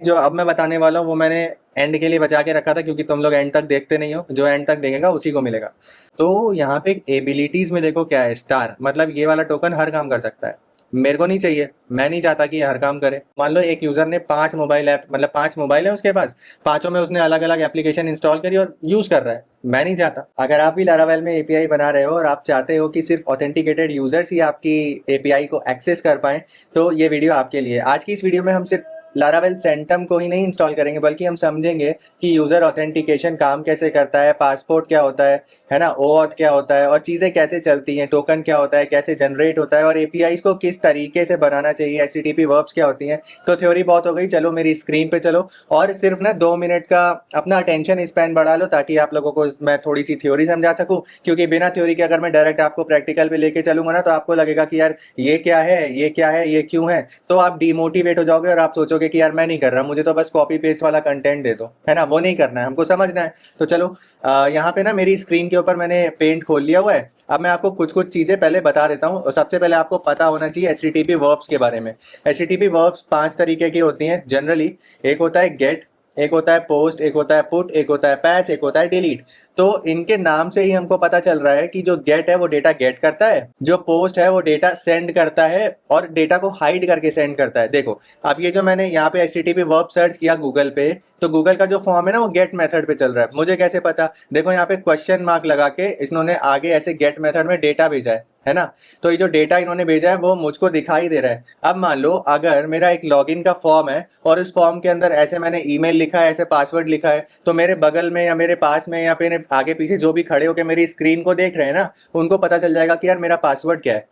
जो अब मैं बताने वाला हूँ वो मैंने एंड के लिए बचा के रखा था, क्योंकि तुम लोग एंड तक देखते नहीं हो। जो एंड तक देखेगा उसी को मिलेगा। तो यहाँ पे एबिलिटीज में देखो क्या है, स्टार, मतलब ये वाला टोकन हर काम कर सकता है। मेरे को नहीं चाहिए, मैं नहीं चाहता कि ये हर काम करे। मान लो एक यूजर ने 5 मोबाइल ऐप, मतलब 5 मोबाइल है उसके पास, पांचों में उसने अलग अलग एप्लीकेशन इंस्टॉल करी और यूज कर रहा है। मैं नहीं चाहता। अगर आप भी लारावेल में एपीआई बना रहे हो और आप चाहते हो कि सिर्फ ऑथेंटिकेटेड यूजर्स ही आपकी एपीआई को एक्सेस कर पाए, तो ये वीडियो आपके लिए। आज की इस वीडियो में हम सिर्फ लारावेल सेंटम को ही नहीं इंस्टॉल करेंगे, बल्कि हम समझेंगे कि यूजर ऑथेंटिकेशन काम कैसे करता है, पासपोर्ट क्या होता है ना, ओऑथ क्या होता है, और चीजें कैसे चलती हैं, टोकन क्या होता है, कैसे जनरेट होता है, और एपीआई को किस तरीके से बनाना चाहिए, एचटीटीपी वर्ब्स क्या होती हैं। तो थ्योरी बहुत हो गई, चलो मेरी स्क्रीन पे चलो और सिर्फ ना 2 मिनट का अपना अटेंशन स्पैन बढ़ा लो, ताकि आप लोगों को मैं थोड़ी सी थ्योरी समझा सकूं। क्योंकि बिना थ्योरी के अगर मैं डायरेक्ट आपको प्रैक्टिकल पे लेके चलूंगा ना, तो आपको लगेगा कि यार ये क्या है, ये क्या है, ये क्यों है। तो आप डिमोटिवेट हो जाओगे और आप सोचोगे कि यार मैं नहीं कर रहा, मुझे तो बस कॉपी पेस्ट वाला कंटेंट दे दो, है ना। वो नहीं करना है, हमको समझना है। तो चलो, यहाँ पे ना मेरी स्क्रीन के ऊपर मैंने पेंट खोल लिया हुआ है। अब मैं आपको कुछ कुछ चीजें पहले बता देता हूँ। सबसे पहले आपको पता होना चाहिए एचटीटीपी वर्ब्स के बारे में। एचटीटीपी वर्ब्स 5 तरीके की होती हैं जनरली। एक होता है गेट, एक होता है पोस्ट, एक होता है पुट, एक होता है पैच, एक होता है डिलीट। तो इनके नाम से ही हमको पता चल रहा है कि जो गेट है वो डेटा गेट करता है, जो पोस्ट है वो डेटा सेंड करता है और डेटा को हाइड करके सेंड करता है। देखो, अब ये जो मैंने यहाँ पे एचटीटीपी वर्ब सर्च किया गूगल पे, तो गूगल का जो फॉर्म है ना वो गेट मेथड पे चल रहा है। मुझे कैसे पता? देखो यहाँ पे क्वेश्चन मार्क लगा के इन्होंने आगे ऐसे गेट मेथड में डेटा भेजा है ना। तो ये जो डेटा इन्होंने भेजा है वो मुझको दिखाई दे रहा है। अब मान लो अगर मेरा एक लॉगिन का फॉर्म है और उस फॉर्म के अंदर ऐसे मैंने ईमेल लिखा है, ऐसे पासवर्ड लिखा है, तो मेरे बगल में या मेरे पास में या फिर आगे पीछे जो भी खड़े होकर मेरी स्क्रीन को देख रहे हैं ना, उनको पता चल जाएगा कि यार मेरा पासवर्ड क्या है।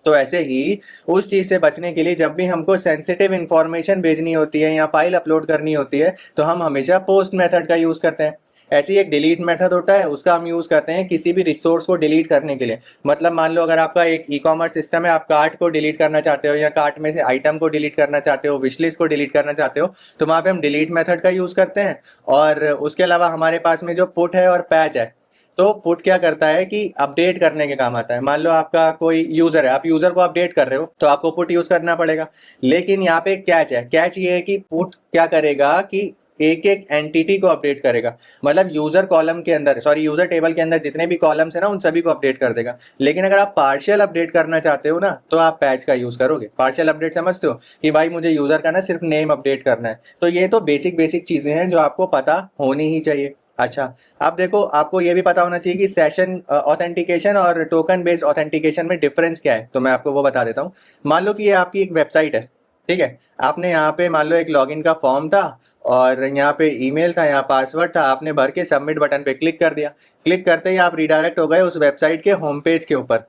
तो ऐसे ही उस चीज से बचने के लिए जब भी हमको सेंसिटिव इंफॉर्मेशन भेजनी होती है या फाइल अपलोड करनी होती है, तो हम हमेशा पोस्ट मेथड का यूज करते हैं। ऐसे ही एक डिलीट मेथड होता है, उसका हम यूज करते हैं किसी भी रिसोर्स को डिलीट करने के लिए। मतलब मान लो अगर आपका एक ई कॉमर्स सिस्टम है, आप कार्ट को डिलीट करना चाहते हो या कार्ट में से आइटम को डिलीट करना चाहते हो, विशलिस्ट को डिलीट करना चाहते हो, तो वहां पे हम डिलीट मेथड का यूज करते हैं। और उसके अलावा हमारे पास में जो पुट है और पैच है, तो पुट क्या करता है कि अपडेट करने के काम आता है। मान लो आपका कोई यूजर है, आप यूजर को अपडेट कर रहे हो, तो आपको पुट यूज करना पड़ेगा। लेकिन यहाँ पे एक कैच है। कैच ये है कि पुट क्या करेगा कि एक एक एंटिटी को अपडेट करेगा। मतलब यूजर कॉलम के अंदर, सॉरी यूजर टेबल के अंदर जितने भी कॉलम्स है ना, उन सभी को अपडेट कर देगा। लेकिन अगर आप पार्शियल अपडेट करना चाहते हो ना, तो आप पैच का यूज करोगे। पार्शियल अपडेट समझते हो कि भाई मुझे यूजर का ना सिर्फ नेम अपडेट करना है। तो ये तो बेसिक बेसिक चीजें हैं जो आपको पता होनी ही चाहिए। अच्छा, अब देखो, आपको ये भी पता होना चाहिए कि सेशन ऑथेंटिकेशन और टोकन बेस्ड ऑथेंटिकेशन में डिफरेंस क्या है। तो मैं आपको वो बता देता हूँ। मान लो कि ये आपकी एक वेबसाइट है, ठीक है। आपने यहाँ पे मान लो एक लॉगिन का फॉर्म था और यहाँ पे ईमेल था, यहाँ पासवर्ड था, आपने भर के सबमिट बटन पे क्लिक कर दिया। क्लिक करते ही आप रिडायरेक्ट हो गए उस वेबसाइट के होम पेज के ऊपर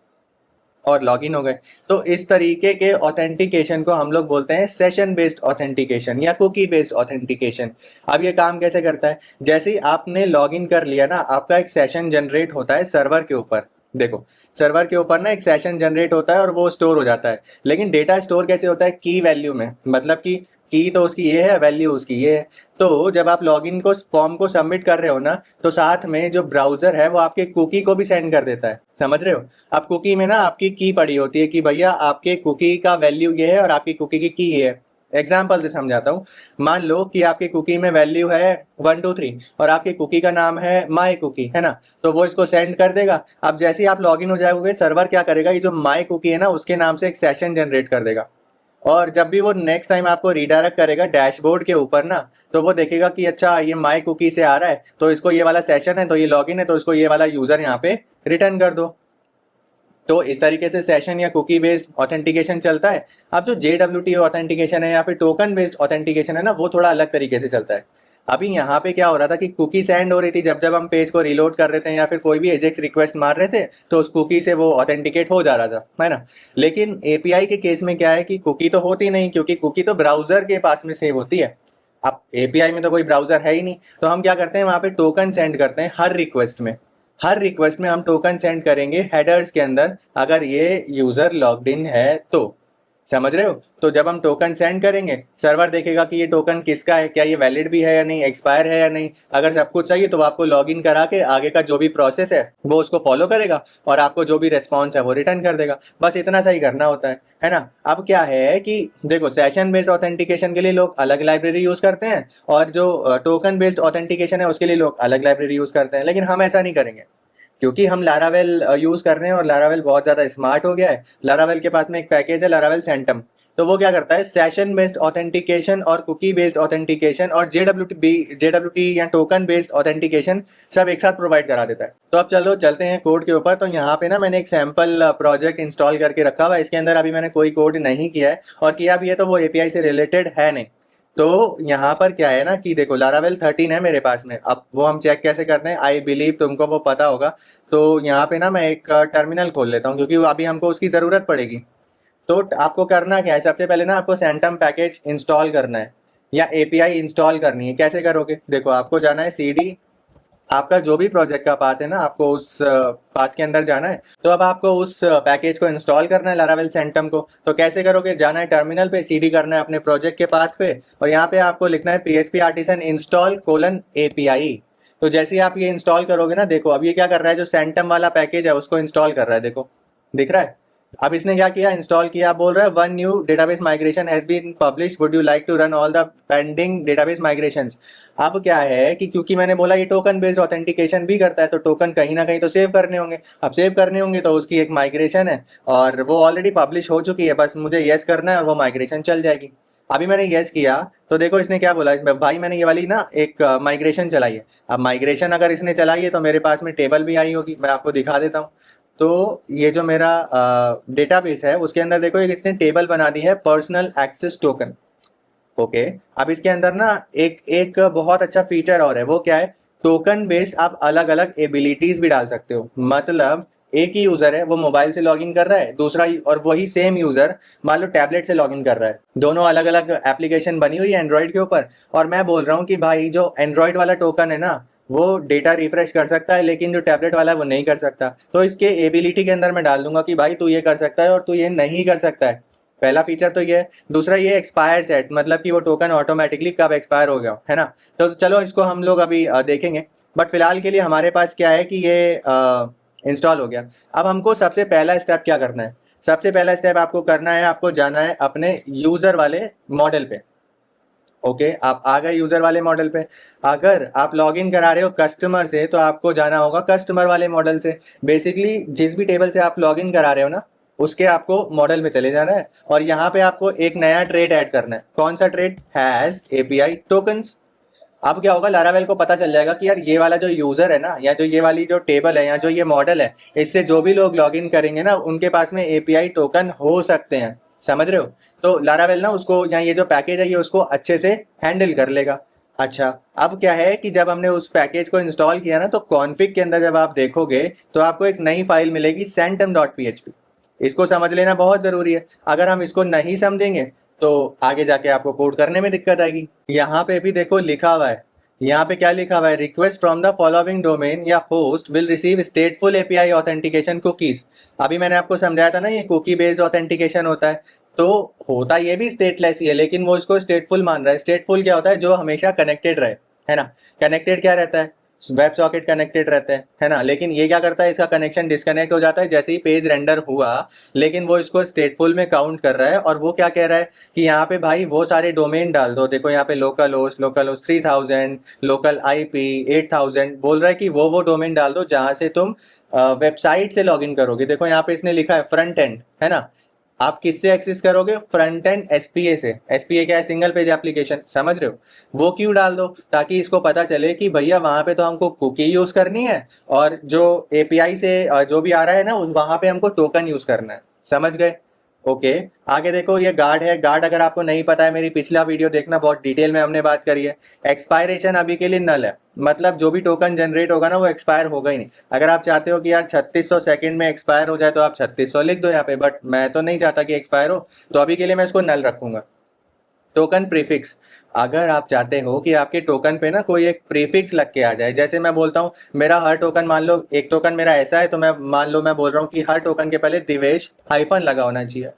और लॉगिन हो गए। तो इस तरीके के ऑथेंटिकेशन को हम लोग बोलते हैं सेशन बेस्ड ऑथेंटिकेशन या कुकी बेस्ड ऑथेंटिकेशन। अब ये काम कैसे करता है? जैसे ही आपने लॉगिन कर लिया ना, आपका एक सेशन जनरेट होता है सर्वर के ऊपर। देखो, सर्वर के ऊपर ना एक सेशन जनरेट होता है और वो स्टोर हो जाता है। लेकिन डेटा स्टोर कैसे होता है? की वैल्यू में। मतलब कि की तो उसकी ये है, वैल्यू उसकी ये है। तो जब आप लॉगिन को फॉर्म को सबमिट कर रहे हो ना, तो साथ में जो ब्राउजर है वो आपके कुकी को भी सेंड कर देता है। समझ रहे हो? अब कुकी में ना आपकी की पड़ी होती है कि भैया आपके कुकी का वैल्यू ये है और आपकी कुकी की ये है। एग्जाम्पल से समझाता हूँ। मान लो कि आपके कुकी में वैल्यू है 123 और आपके कुकी का नाम है माई कुकी, है ना। तो वो इसको सेंड कर देगा। अब जैसे ही आप लॉगिन हो जाओगे, सर्वर क्या करेगा, ये जो माई कुकी है ना उसके नाम से एक सेशन जनरेट कर देगा। और जब भी वो नेक्स्ट टाइम आपको रिडायरेक्ट करेगा डैशबोर्ड के ऊपर ना, तो वो देखेगा कि अच्छा ये माई कुकी से आ रहा है, तो इसको ये वाला सेशन है, तो ये लॉगिन है, तो इसको ये वाला यूजर यहाँ पे रिटर्न कर दो। तो इस तरीके से सेशन या कुकी बेस्ड ऑथेंटिकेशन चलता है। अब जो JWT ऑथेंटिकेशन है या फिर टोकन बेस्ड ऑथेंटिकेशन है ना, वो थोड़ा अलग तरीके से चलता है। अभी यहाँ पे क्या हो रहा था कि कुकी सेंड हो रही थी जब जब हम पेज को रिलोड कर रहे थे या फिर कोई भी एजेक्स रिक्वेस्ट मार रहे थे, तो उस कुकी से वो ऑथेंटिकेट हो जा रहा था, है ना। लेकिन एपीआई के केस में क्या है कि कुकी तो होती नहीं, क्योंकि कुकी तो ब्राउजर के पास में सेव होती है। अब एपीआई में तो कोई ब्राउजर है ही नहीं, तो हम क्या करते हैं, वहां पे टोकन सेंड करते हैं हर रिक्वेस्ट में। हर रिक्वेस्ट में हम टोकन सेंड करेंगे हेडर्स के अंदर, अगर ये यूजर लॉग्ड इन है तो। समझ रहे हो? तो जब हम टोकन सेंड करेंगे, सर्वर देखेगा कि ये टोकन किसका है, क्या ये वैलिड भी है या नहीं, एक्सपायर है या नहीं। अगर सब कुछ चाहिए तो वो आपको लॉगिन करा के आगे का जो भी प्रोसेस है वो उसको फॉलो करेगा और आपको जो भी रिस्पॉन्स है वो रिटर्न कर देगा। बस इतना सा ही करना होता है ना। अब क्या है कि देखो, सेशन बेस्ड ऑथेंटिकेशन के लिए लोग अलग लाइब्रेरी यूज करते हैं और जो टोकन बेस्ड ऑथेंटिकेशन है उसके लिए लोग अलग लाइब्रेरी यूज करते हैं, लेकिन हम ऐसा नहीं करेंगे क्योंकि हम लारावेल यूज कर रहे हैं और लारावेल बहुत ज्यादा स्मार्ट हो गया है। लारावेल के पास में एक पैकेज है लारावेल सेंटम, तो वो क्या करता है, सेशन बेस्ड ऑथेंटिकेशन और कुकी बेस्ड ऑथेंटिकेशन और जेडब्ल्यूटी या टोकन बेस्ड ऑथेंटिकेशन सब एक साथ प्रोवाइड करा देता है। तो अब चलो चलते हैं कोड के ऊपर। तो यहाँ पे ना मैंने एक सैम्पल प्रोजेक्ट इंस्टॉल करके रखा हुआ है। इसके अंदर अभी मैंने कोई कोड नहीं किया है, और किया भी है तो वो एपीआई से रिलेटेड है नहीं। तो यहाँ पर क्या है ना कि देखो, लारावेल 13 है मेरे पास में। अब वो हम चेक कैसे करते हैं, आई बिलीव तुमको वो पता होगा। तो यहाँ पे ना मैं एक टर्मिनल खोल लेता हूँ क्योंकि अभी हमको उसकी ज़रूरत पड़ेगी। तो आपको करना क्या है, सबसे पहले ना आपको सेंटम पैकेज इंस्टॉल करना है या एपीआई इंस्टॉल करनी है। कैसे करोगे, देखो आपको जाना है सीडी, आपका जो भी प्रोजेक्ट का पाथ है ना, आपको उस पाथ के अंदर जाना है। तो अब आपको उस पैकेज को इंस्टॉल करना है, लारावेल सेंटम को। तो कैसे करोगे, जाना है टर्मिनल पे, सीडी करना है अपने प्रोजेक्ट के पाथ पे, और यहाँ पे आपको लिखना है PHP artisan install colon API। तो जैसे ही आप ये इंस्टॉल करोगे ना, देखो अब ये क्या कर रहा है, जो सेंटम वाला पैकेज है उसको इंस्टॉल कर रहा है, देखो दिख रहा है। अब इसने क्या किया, इंस्टॉल किया, बोल रहा है one new database migration has been published, would you like to run all the pending database migrations. अब क्या है कि क्योंकि मैंने बोला ये टोकन बेस्ड ऑथेंटिकेशन भी करता है, तो टोकन कहीं ना कहीं तो सेव करने होंगे। अब सेव करने होंगे तो उसकी एक माइग्रेशन है और वो ऑलरेडी पब्लिश हो चुकी है, बस मुझे येस करना है और वो माइग्रेशन चल जाएगी। अभी मैंने येस किया तो देखो इसने क्या बोला, इसमें भाई मैंने ये वाली ना एक माइग्रेशन चलाई है। अब माइग्रेशन अगर इसने चलाई है तो मेरे पास में टेबल भी आई होगी, मैं आपको दिखा देता हूँ। तो ये जो मेरा डेटाबेस है उसके अंदर देखो एक इसने टेबल बना दी है, पर्सनल एक्सेस टोकन। ओके, अब इसके अंदर ना एक एक बहुत अच्छा फीचर और है, वो क्या है, टोकन बेस्ड आप अलग अलग एबिलिटीज भी डाल सकते हो। मतलब एक ही यूजर है, वो मोबाइल से लॉगिन कर रहा है, दूसरा और वही सेम यूजर मान लो टैबलेट से लॉगिन कर रहा है, दोनों अलग अलग एप्लीकेशन बनी हुई है एंड्रॉइड के ऊपर। और मैं बोल रहा हूँ कि भाई जो एंड्रॉइड वाला टोकन है ना, वो डेटा रिफ्रेश कर सकता है, लेकिन जो टैबलेट वाला है वो नहीं कर सकता। तो इसके एबिलिटी के अंदर मैं डाल दूंगा कि भाई तू ये कर सकता है और तू ये नहीं कर सकता है। पहला फीचर तो ये है। दूसरा ये एक्सपायर सेट, मतलब कि वो टोकन ऑटोमेटिकली कब एक्सपायर हो गया, है ना। तो चलो इसको हम लोग अभी देखेंगे, बट फिलहाल के लिए हमारे पास क्या है कि ये इंस्टॉल हो गया। अब हमको सबसे पहला स्टेप क्या करना है, सबसे पहला स्टेप आपको करना है, आपको जाना है अपने यूजर वाले मॉडल पे। ओके, आप आ गए यूजर वाले मॉडल पे। अगर आप लॉगिन करा रहे हो कस्टमर से तो आपको जाना होगा कस्टमर वाले मॉडल से। बेसिकली जिस भी टेबल से आप लॉगिन करा रहे हो ना, उसके आपको मॉडल में चले जाना है और यहाँ पे आपको एक नया ट्रेड ऐड करना है। कौन सा ट्रेड, हैज एपीआई टोकन्स। अब क्या होगा, लारावेल को पता चल जाएगा कि यार ये वाला जो यूजर है ना, या जो ये वाली जो टेबल है या जो ये मॉडल है, इससे जो भी लोग लॉगिन करेंगे ना उनके पास में एपीआई टोकन हो सकते हैं। समझ रहे हो? तो लारावेल ना उसको, या ये जो पैकेज है ये उसको अच्छे से हैंडल कर लेगा। अच्छा, अब क्या है कि जब हमने उस पैकेज को इंस्टॉल किया ना, तो कॉन्फ़िग के अंदर जब आप देखोगे तो आपको एक नई फाइल मिलेगी centum.php। इसको समझ लेना बहुत जरूरी है। अगर हम इसको नहीं समझेंगे तो आगे जाके आपको कोड करने में दिक्कत आएगी। यहाँ पे भी देखो लिखा हुआ है, यहाँ पे क्या लिखा हुआ है, request from the following domain या host will receive stateful API authentication cookies. अभी मैंने आपको समझाया था ना, ये कुकी बेस्ड ऑथेंटिकेशन होता है। तो होता ये भी स्टेटलेस ही है, लेकिन वो इसको स्टेटफुल मान रहा है। स्टेटफुल क्या होता है, जो हमेशा कनेक्टेड रहे, है ना। कनेक्टेड क्या रहता है, वेब सॉकेट कनेक्टेड रहते हैं, है ना। लेकिन ये क्या करता है, इसका कनेक्शन डिस्कनेक्ट हो जाता है जैसे ही पेज रेंडर हुआ, लेकिन वो इसको स्टेटफुल में काउंट कर रहा है। और वो क्या कह रहा है कि यहाँ पे भाई वो सारे डोमेन डाल दो। देखो यहाँ पे लोकल होस्ट 3000, लोकल आईपी 8000, बोल रहा है कि वो डोमेन डाल दो जहां से तुम वेबसाइट से लॉगिन करोगे। देखो यहाँ पे इसने लिखा है फ्रंट एंड, है ना। आप किससे एक्सेस करोगे, फ्रंट एंड एसपीए से। एसपीए क्या है, सिंगल पेज एप्लीकेशन, समझ रहे हो। वो क्यों डाल दो, ताकि इसको पता चले कि भैया वहां पे तो हमको कुकी यूज करनी है, और जो एपीआई से जो भी आ रहा है ना वहां पे हमको टोकन यूज करना है। समझ गए? ओके। आगे देखो ये गार्ड है। गार्ड अगर आपको नहीं पता है, मेरी पिछला वीडियो देखना, बहुत डिटेल में हमने बात करी है। एक्सपायरेशन अभी के लिए नल है, मतलब जो भी टोकन जनरेट होगा ना वो एक्सपायर होगा ही नहीं। अगर आप चाहते हो कि यार 3600 सेकंड में एक्सपायर हो जाए तो आप 3600 लिख दो यहाँ पे, बट मैं तो नहीं चाहता कि एक्सपायर हो, तो अभी के लिए मैं इसको नल रखूंगा। टोकन प्रीफिक्स, अगर आप चाहते हो कि आपके टोकन पे ना कोई एक प्रीफिक्स लग के आ जाए, जैसे मैं बोलता हूँ मेरा हर टोकन, मान लो एक टोकन मेरा ऐसा है, तो मैं मान लो मैं बोल रहा हूँ कि हर टोकन के पहले दिवेश हाइफन लगा होना चाहिए।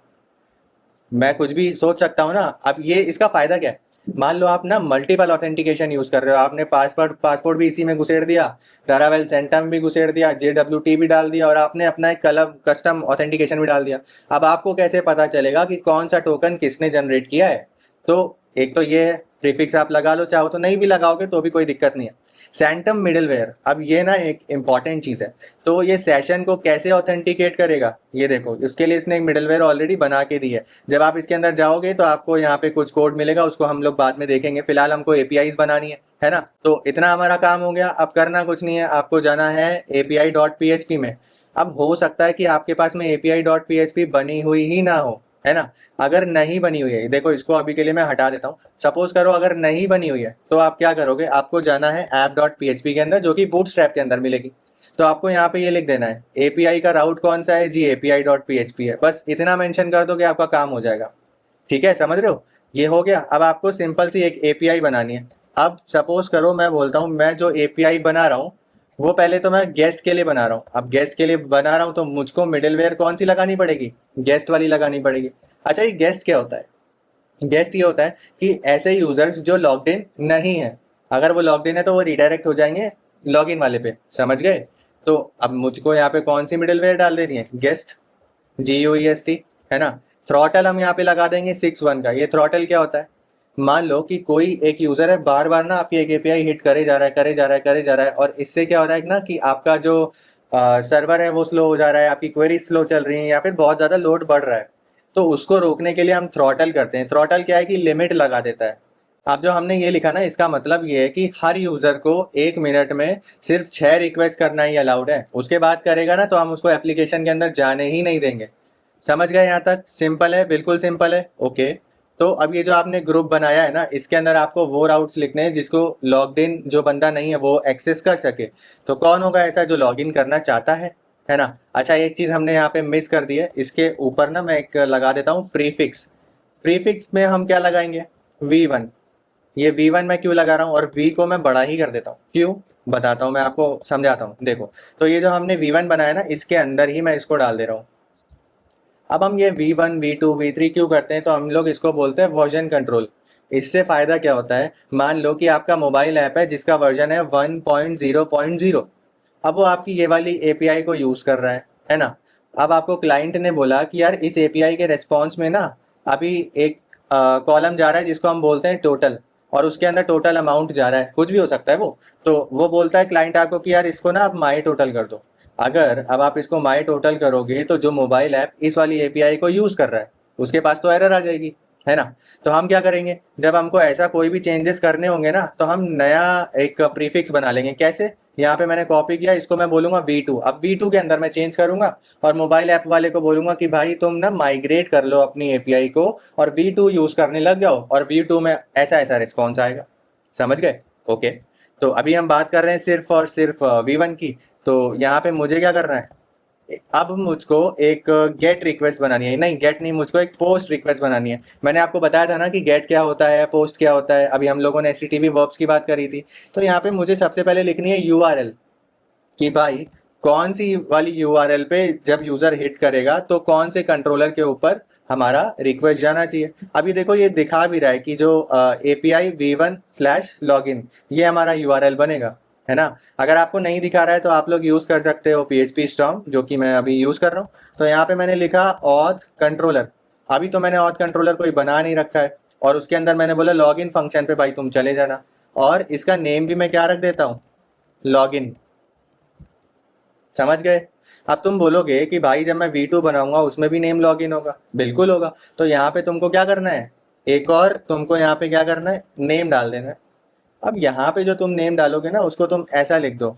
मैं कुछ भी सोच सकता हूँ ना। अब ये इसका फायदा क्या है, मान लो आप ना मल्टीपल ऑथेंटिकेशन यूज कर रहे हो, आपने पासपोर्ट भी इसी में घुसेड़ दिया, लारावेल सेंटम भी घुसेड़ दिया, JWT भी डाल दिया, और आपने अपना एक कस्टम ऑथेंटिकेशन भी डाल दिया। अब आपको कैसे पता चलेगा कि कौन सा टोकन किसने जनरेट किया है? तो एक तो ये है, प्रीफिक्स आप लगा लो, चाहो तो नहीं भी लगाओगे तो भी कोई दिक्कत नहीं है। सैंटम मिडलवेयर, अब ये ना एक इंपॉर्टेंट चीज़ है। तो ये सेशन को कैसे ऑथेंटिकेट करेगा, ये देखो, उसके लिए इसने एक मिडलवेयर ऑलरेडी बना के दी है। जब आप इसके अंदर जाओगे तो आपको यहाँ पे कुछ कोड मिलेगा, उसको हम लोग बाद में देखेंगे, फिलहाल हमको एपीआईज बनानी है ना। तो इतना हमारा काम हो गया। अब करना कुछ नहीं है, आपको जाना है API.php में। अब हो सकता है कि आपके पास में API.php बनी हुई ही ना हो, है ना। अगर नहीं बनी हुई है, देखो इसको अभी के लिए मैं हटा देता हूँ। सपोज करो अगर नहीं बनी हुई है तो आप क्या करोगे, आपको जाना है app.php के अंदर, जो कि बूटस्ट्रैप के अंदर मिलेगी। तो आपको यहाँ पे ये लिख देना है, एपीआई का राउट कौन सा है जी, API.php है। बस इतना मेंशन कर दो कि आपका काम हो जाएगा। ठीक है, समझ रहे हो? ये हो गया। अब आपको सिंपल सी एक एपीआई बनानी है। अब सपोज करो मैं बोलता हूँ, मैं जो एपीआई बना रहा हूँ वो पहले तो मैं गेस्ट के लिए बना रहा हूँ। अब गेस्ट के लिए बना रहा हूँ तो मुझको मिडिलवेयर कौन सी लगानी पड़ेगी, गेस्ट वाली लगानी पड़ेगी। अच्छा, ये गेस्ट क्या होता है? गेस्ट ये होता है कि ऐसे यूजर्स जो लॉग्ड इन नहीं है, अगर वो लॉग्ड इन है तो वो रिडायरेक्ट हो जाएंगे लॉगिन वाले पे, समझ गए? तो अब मुझको यहाँ पे कौन सी मिडिलवेयर डाल देनी है, गेस्ट, GUEST, है ना। थ्रॉटल हम यहाँ पे लगा देंगे 6.1 का। ये थ्रॉटल क्या होता है, मान लो कि कोई एक यूजर है, बार बार ना आपकी एक एपीआई हिट करे जा रहा है, करे जा रहा है, करे जा रहा है, और इससे क्या हो रहा है ना कि आपका जो सर्वर है वो स्लो हो जा रहा है, आपकी क्वेरी स्लो चल रही है, या फिर बहुत ज़्यादा लोड बढ़ रहा है। तो उसको रोकने के लिए हम थ्रॉटल करते हैं। थ्रॉटल क्या है कि लिमिट लगा देता है। अब जो हमने ये लिखा ना, इसका मतलब ये है कि हर यूजर को 1 मिनट में सिर्फ 6 रिक्वेस्ट करना ही अलाउड है। उसके बाद करेगा ना तो हम उसको एप्लीकेशन के अंदर जाने ही नहीं देंगे। समझ गए? यहाँ तक सिंपल है, बिल्कुल सिंपल है। ओके, तो अब ये जो आपने ग्रुप बनाया है ना, इसके अंदर आपको वो राउट्स लिखने हैं जिसको लॉग्ड इन जो बंदा नहीं है वो एक्सेस कर सके। तो कौन होगा ऐसा जो लॉगिन करना चाहता है ना। अच्छा, एक चीज़ हमने यहाँ पे मिस कर दी है, इसके ऊपर ना मैं एक लगा देता हूँ प्रीफिक्स। प्रीफिक्स में हम क्या लगाएंगे, V1। ये V1 मैं क्यों लगा रहा हूँ, और V को मैं बड़ा ही कर देता हूँ, क्यों बताता हूँ मैं आपको, समझाता हूँ। देखो, तो ये जो हमने V1 बनाया ना, इसके अंदर ही मैं इसको डाल दे रहा हूँ। अब हम ये V1 V2 V3 क्यों करते हैं, तो हम लोग इसको बोलते हैं वर्जन कंट्रोल। इससे फ़ायदा क्या होता है, मान लो कि आपका मोबाइल ऐप है जिसका वर्जन है 1.0.0। अब वो आपकी ये वाली एपीआई को यूज़ कर रहा है ना। अब आपको क्लाइंट ने बोला कि यार इस एपीआई के रिस्पॉन्स में ना अभी एक कॉलम जा रहा है जिसको हम बोलते हैं टोटल, और उसके अंदर टोटल अमाउंट जा रहा है, कुछ भी हो सकता है वो। तो वो बोलता है क्लाइंट आपको कि यार इसको ना आप माई टोटल कर दो। अगर अब आप इसको माई टोटल करोगे तो जो मोबाइल ऐप इस वाली एपीआई को यूज़ कर रहा है उसके पास तो एरर आ जाएगी, है ना। तो हम क्या करेंगे, जब हमको ऐसा कोई भी चेंजेस करने होंगे ना तो हम नया एक प्रीफिक्स बना लेंगे। कैसे, यहाँ पे मैंने कॉपी किया, इसको मैं बोलूंगा V2। अब V2 के अंदर मैं चेंज करूंगा और मोबाइल ऐप वाले को बोलूंगा कि भाई तुम ना माइग्रेट कर लो अपनी एपीआई को और V2 यूज करने लग जाओ, और V2 में ऐसा ऐसा रिस्पॉन्स आएगा। समझ गए? ओके, तो अभी हम बात कर रहे हैं सिर्फ और सिर्फ V1 की। तो यहाँ पे मुझे क्या करना है, अब मुझको एक गेट रिक्वेस्ट बनानी है, नहीं गेट नहीं, मुझको एक पोस्ट रिक्वेस्ट बनानी है। मैंने आपको बताया था ना कि गेट क्या होता है, पोस्ट क्या होता है। अभी हम लोगों ने HTTP वर्ब्स की बात करी थी। तो यहाँ पे मुझे सबसे पहले लिखनी है URL, कि भाई कौन सी वाली URL पे जब यूजर हिट करेगा तो कौन से कंट्रोलर के ऊपर हमारा रिक्वेस्ट जाना चाहिए। अभी देखो ये दिखा भी रहा है कि जो API V1/login ये हमारा URL बनेगा, है ना। अगर आपको नहीं दिखा रहा है तो आप लोग यूज कर सकते हो PHP Storm, जो कि मैं अभी यूज कर रहा हूँ। तो यहाँ पे मैंने लिखा ऑथ कंट्रोलर। अभी तो मैंने ऑथ कंट्रोलर कोई बना नहीं रखा है, और उसके अंदर मैंने बोला लॉगिन फंक्शन पे भाई तुम चले जाना, और इसका नेम भी मैं क्या रख देता हूँ, लॉगिन। समझ गए? अब तुम बोलोगे कि भाई जब मैं V2 बनाऊंगा उसमें भी नेम लॉगिन होगा, बिल्कुल होगा। तो यहाँ पे तुमको क्या करना है, एक और तुमको यहाँ पे क्या करना है, नेम डाल देना है। अब यहाँ पे जो तुम नेम डालोगे ना उसको तुम ऐसा लिख दो,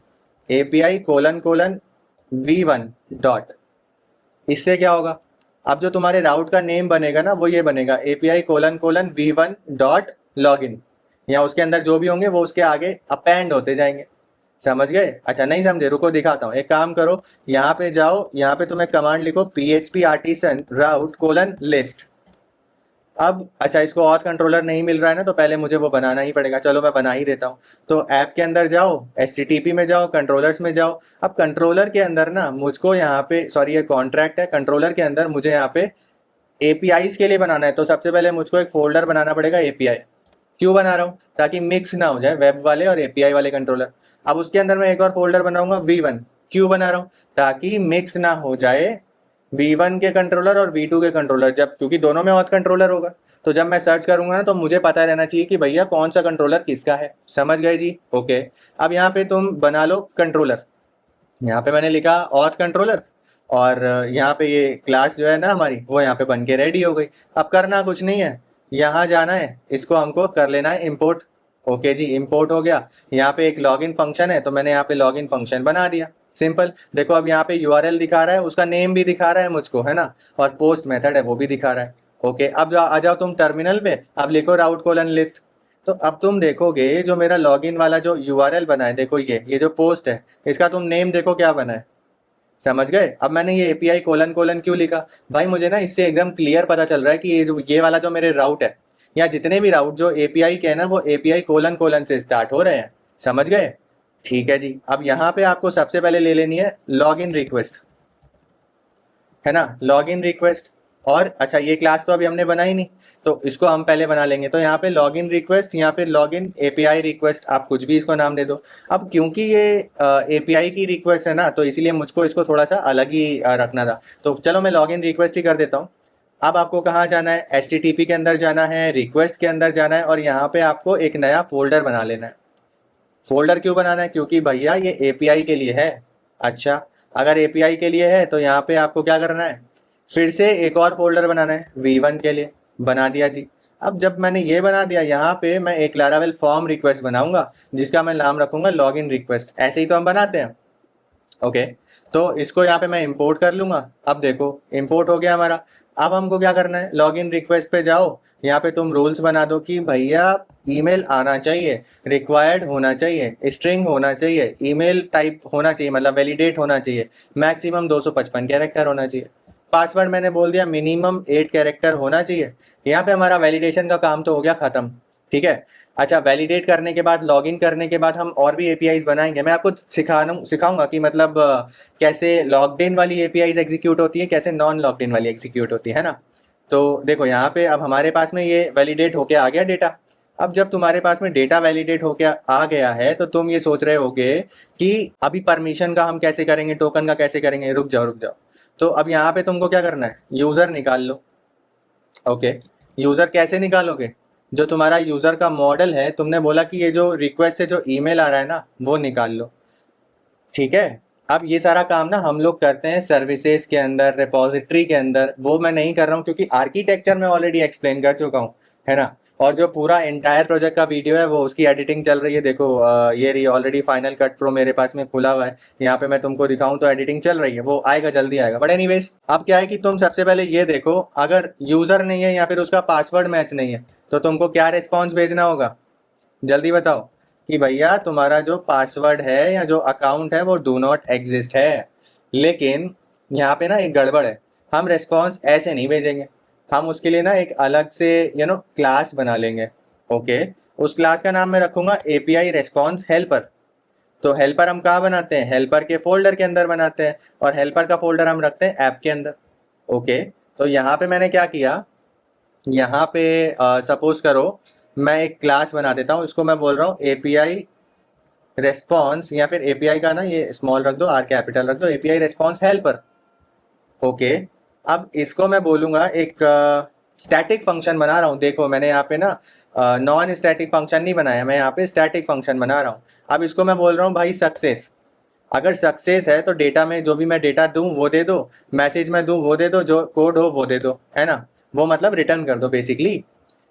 API::V1 डॉट। इससे क्या होगा, अब जो तुम्हारे राउट का नेम बनेगा ना वो ये बनेगा API::V1 डॉट लॉगिन, या उसके अंदर जो भी होंगे वो उसके आगे अपेंड होते जाएंगे। समझ गए? अच्छा, नहीं समझे, रुको दिखाता हूँ। एक काम करो, यहाँ पे जाओ, यहाँ पे तुम एक कमांड लिखो PHP आर्टिसन राउट कोलन लिस्ट। अब अच्छा, इसको ऑथ कंट्रोलर नहीं मिल रहा है ना, तो पहले मुझे वो बनाना ही पड़ेगा। चलो मैं बना ही देता हूँ। तो ऐप के अंदर जाओ, HTTP में जाओ, कंट्रोलर्स में जाओ। अब कंट्रोलर के अंदर ना मुझको यहाँ पे, सॉरी ये कॉन्ट्रैक्ट है, कंट्रोलर के अंदर मुझे यहाँ पे एपीआईज के लिए बनाना है तो सबसे पहले मुझको एक फोल्डर बनाना पड़ेगा एपीआई। क्यों बना रहा हूँ? ताकि मिक्स ना हो जाए वेब वाले और एपीआई वाले कंट्रोलर। अब उसके अंदर मैं एक और फोल्डर बनाऊंगा V1। क्यों बना रहा हूँ? ताकि मिक्स ना हो जाए V1 के कंट्रोलर और V2 के कंट्रोलर, जब क्योंकि दोनों में ऑथ कंट्रोलर होगा। तो जब मैं सर्च करूंगा ना तो मुझे पता रहना चाहिए कि भैया कौन सा कंट्रोलर किसका है। समझ गए जी? ओके। अब यहाँ पे तुम बना लो कंट्रोलर। यहाँ पे मैंने लिखा ऑथ कंट्रोलर, और यहाँ पे ये क्लास जो है ना हमारी वो यहाँ पे बन के रेडी हो गई। अब करना कुछ नहीं है, यहाँ जाना है, इसको हमको कर लेना है इम्पोर्ट। ओके जी, इम्पोर्ट हो गया। यहाँ पे एक लॉगिन फंक्शन है तो मैंने यहाँ पे लॉगिन फंक्शन बना दिया। सिंपल। देखो अब यहाँ पे यूआरएल दिखा रहा है, उसका नेम भी दिखा रहा है मुझको, है ना, और पोस्ट मेथड है वो भी दिखा रहा है। ओके, अब आ जाओ तुम टर्मिनल पे, अब लिखो राउट कोलन लिस्ट। तो अब तुम देखोगे जो मेरा लॉगिन वाला जो यूआरएल बना है, देखो ये जो पोस्ट है, इसका तुम नेम देखो क्या बना है। समझ गए? अब मैंने ये एपीआई कोलन कोलन क्यों लिखा? भाई मुझे ना इससे एकदम क्लियर पता चल रहा है कि ये वाला जो मेरे राउट है, या जितने भी राउट जो एपीआई के हैं ना, वो एपीआई कोलन कोलन से स्टार्ट हो रहे हैं। समझ गए? ठीक है जी। अब यहाँ पे आपको सबसे पहले ले लेनी है लॉगिन रिक्वेस्ट, है ना, लॉगिन रिक्वेस्ट। और अच्छा, ये क्लास तो अभी हमने बनाई नहीं, तो इसको हम पहले बना लेंगे। तो यहाँ पे लॉगिन रिक्वेस्ट या फिर लॉगिन एपीआई रिक्वेस्ट, आप कुछ भी इसको नाम दे दो। अब क्योंकि ये एपीआई की रिक्वेस्ट है ना, तो इसीलिए मुझको इसको थोड़ा सा अलग ही रखना था। तो चलो मैं लॉगिन रिक्वेस्ट ही कर देता हूँ। अब आपको कहाँ जाना है? HTTP के अंदर जाना है, रिक्वेस्ट के अंदर जाना है, और यहाँ पे आपको एक नया फोल्डर बना लेना है। फोल्डर क्यों बनाना है? क्योंकि भैया ये एपीआई के लिए है। अच्छा, अगर एपीआई के लिए है तो यहाँ पे आपको क्या करना है? फिर से एक और फोल्डर बनाना है V1 के लिए। बना दिया जी। अब जब मैंने ये बना दिया, यहाँ पे मैं एक लारावेल फॉर्म रिक्वेस्ट बनाऊंगा जिसका मैं नाम रखूंगा लॉगिन रिक्वेस्ट। ऐसे ही तो हम बनाते हैं। ओके, तो इसको यहाँ पे मैं इंपोर्ट कर लूंगा। अब देखो इंपोर्ट हो गया हमारा। अब हमको क्या करना है? लॉगिन रिक्वेस्ट पे जाओ, यहाँ पे तुम रूल्स बना दो कि भैया ईमेल आना चाहिए, रिक्वायर्ड होना चाहिए, स्ट्रिंग होना चाहिए, ईमेल टाइप होना चाहिए, मतलब वैलिडेट होना चाहिए, मैक्सिमम 255 कैरेक्टर होना चाहिए। पासवर्ड मैंने बोल दिया मिनिमम 8 कैरेक्टर होना चाहिए। यहाँ पे हमारा वैलिडेशन का काम तो हो गया खत्म। ठीक है। अच्छा, वैलिडेट करने के बाद, लॉगिन करने के बाद हम और भी एपीआईज बनाएंगे। मैं आपको सिखाऊंगा कि मतलब कैसे लॉग्ड इन वाली एपीआईज एग्जीक्यूट होती है, कैसे नॉन लॉग्ड इन वाली एग्जीक्यूट होती है ना। तो देखो यहाँ पे अब हमारे पास में ये वैलिडेट होके आ गया डेटा। अब जब तुम्हारे पास में डेटा वैलिडेट होके आ गया है तो तुम ये सोच रहे होगे कि अभी परमिशन का हम कैसे करेंगे, टोकन का कैसे करेंगे। रुक जाओ रुक जाओ। तो अब यहाँ पे तुमको क्या करना है? यूजर निकाल लो। ओके, यूजर कैसे निकालोगे? जो तुम्हारा यूजर का मॉडल है, तुमने बोला कि ये जो रिक्वेस्ट से जो ईमेल आ रहा है ना, वो निकाल लो। ठीक है। अब ये सारा काम ना हम लोग करते हैं सर्विसेज के अंदर, रिपोजिटरी के अंदर। वो मैं नहीं कर रहा हूँ क्योंकि आर्किटेक्चर में ऑलरेडी एक्सप्लेन कर चुका हूँ, है ना। और जो पूरा एंटायर प्रोजेक्ट का वीडियो है वो उसकी एडिटिंग चल रही है। देखो ये रही ऑलरेडी फाइनल कट प्रो मेरे पास में खुला हुआ है। यहाँ पे मैं तुमको दिखाऊं तो एडिटिंग चल रही है, वो आएगा, जल्दी आएगा। बट एनीवेज, अब क्या है कि तुम सबसे पहले ये देखो, अगर यूजर नहीं है या फिर उसका पासवर्ड मैच नहीं है तो तुमको क्या रिस्पॉन्स भेजना होगा? जल्दी बताओ। कि भैया तुम्हारा जो पासवर्ड है या जो अकाउंट है वो डू नॉट एग्जिस्ट है। लेकिन यहाँ पे ना एक गड़बड़ है, हम रिस्पॉन्स ऐसे नहीं भेजेंगे। हम उसके लिए ना एक अलग से क्लास बना लेंगे। ओके, उस क्लास का नाम मैं रखूंगा एपीआई रिस्पॉन्स हेल्पर। तो हेल्पर हम कहाँ बनाते हैं? हेल्पर के फोल्डर के अंदर बनाते हैं, और हेल्पर का फोल्डर हम रखते हैं ऐप के अंदर। ओके, तो यहाँ पे मैंने क्या किया, यहाँ पे सपोज करो मैं एक क्लास बना देता हूँ, इसको मैं बोल रहा हूँ एपीआई रेस्पॉन्स, या फिर एपीआई का ना ये स्मॉल रख दो, आर कैपिटल रख दो, एपीआई रेस्पॉन्स हेल्पर। ओके, अब इसको मैं बोलूँगा एक स्टैटिक फंक्शन बना रहा हूँ। देखो मैंने यहाँ पे ना नॉन स्टैटिक फंक्शन नहीं बनाया, मैं यहाँ पे स्टैटिक फंक्शन बना रहा हूँ। अब इसको मैं बोल रहा हूँ भाई सक्सेस। अगर सक्सेस है तो डेटा में जो भी मैं डेटा दूँ वो दे दो, मैसेज में दूँ वो दे दो, जो कोड हो वो दे दो, है ना। वो मतलब रिटर्न कर दो बेसिकली।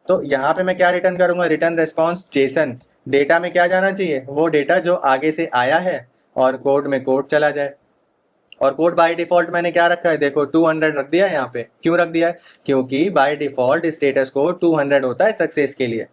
तो यहाँ पे मैं क्या रिटर्न करूंगा? Return response Jason. डेटा में क्या जाना चाहिए? वो डेटा जो आगे से आया है, और कोड में कोड चला जाए। और कोड बाय डिफॉल्ट मैंने क्या रखा है? देखो 200 रख दिया है यहाँ पे। क्यों रख दिया है? क्योंकि बाय डिफॉल्ट स्टेटस कोड 200 होता है सक्सेस के लिए।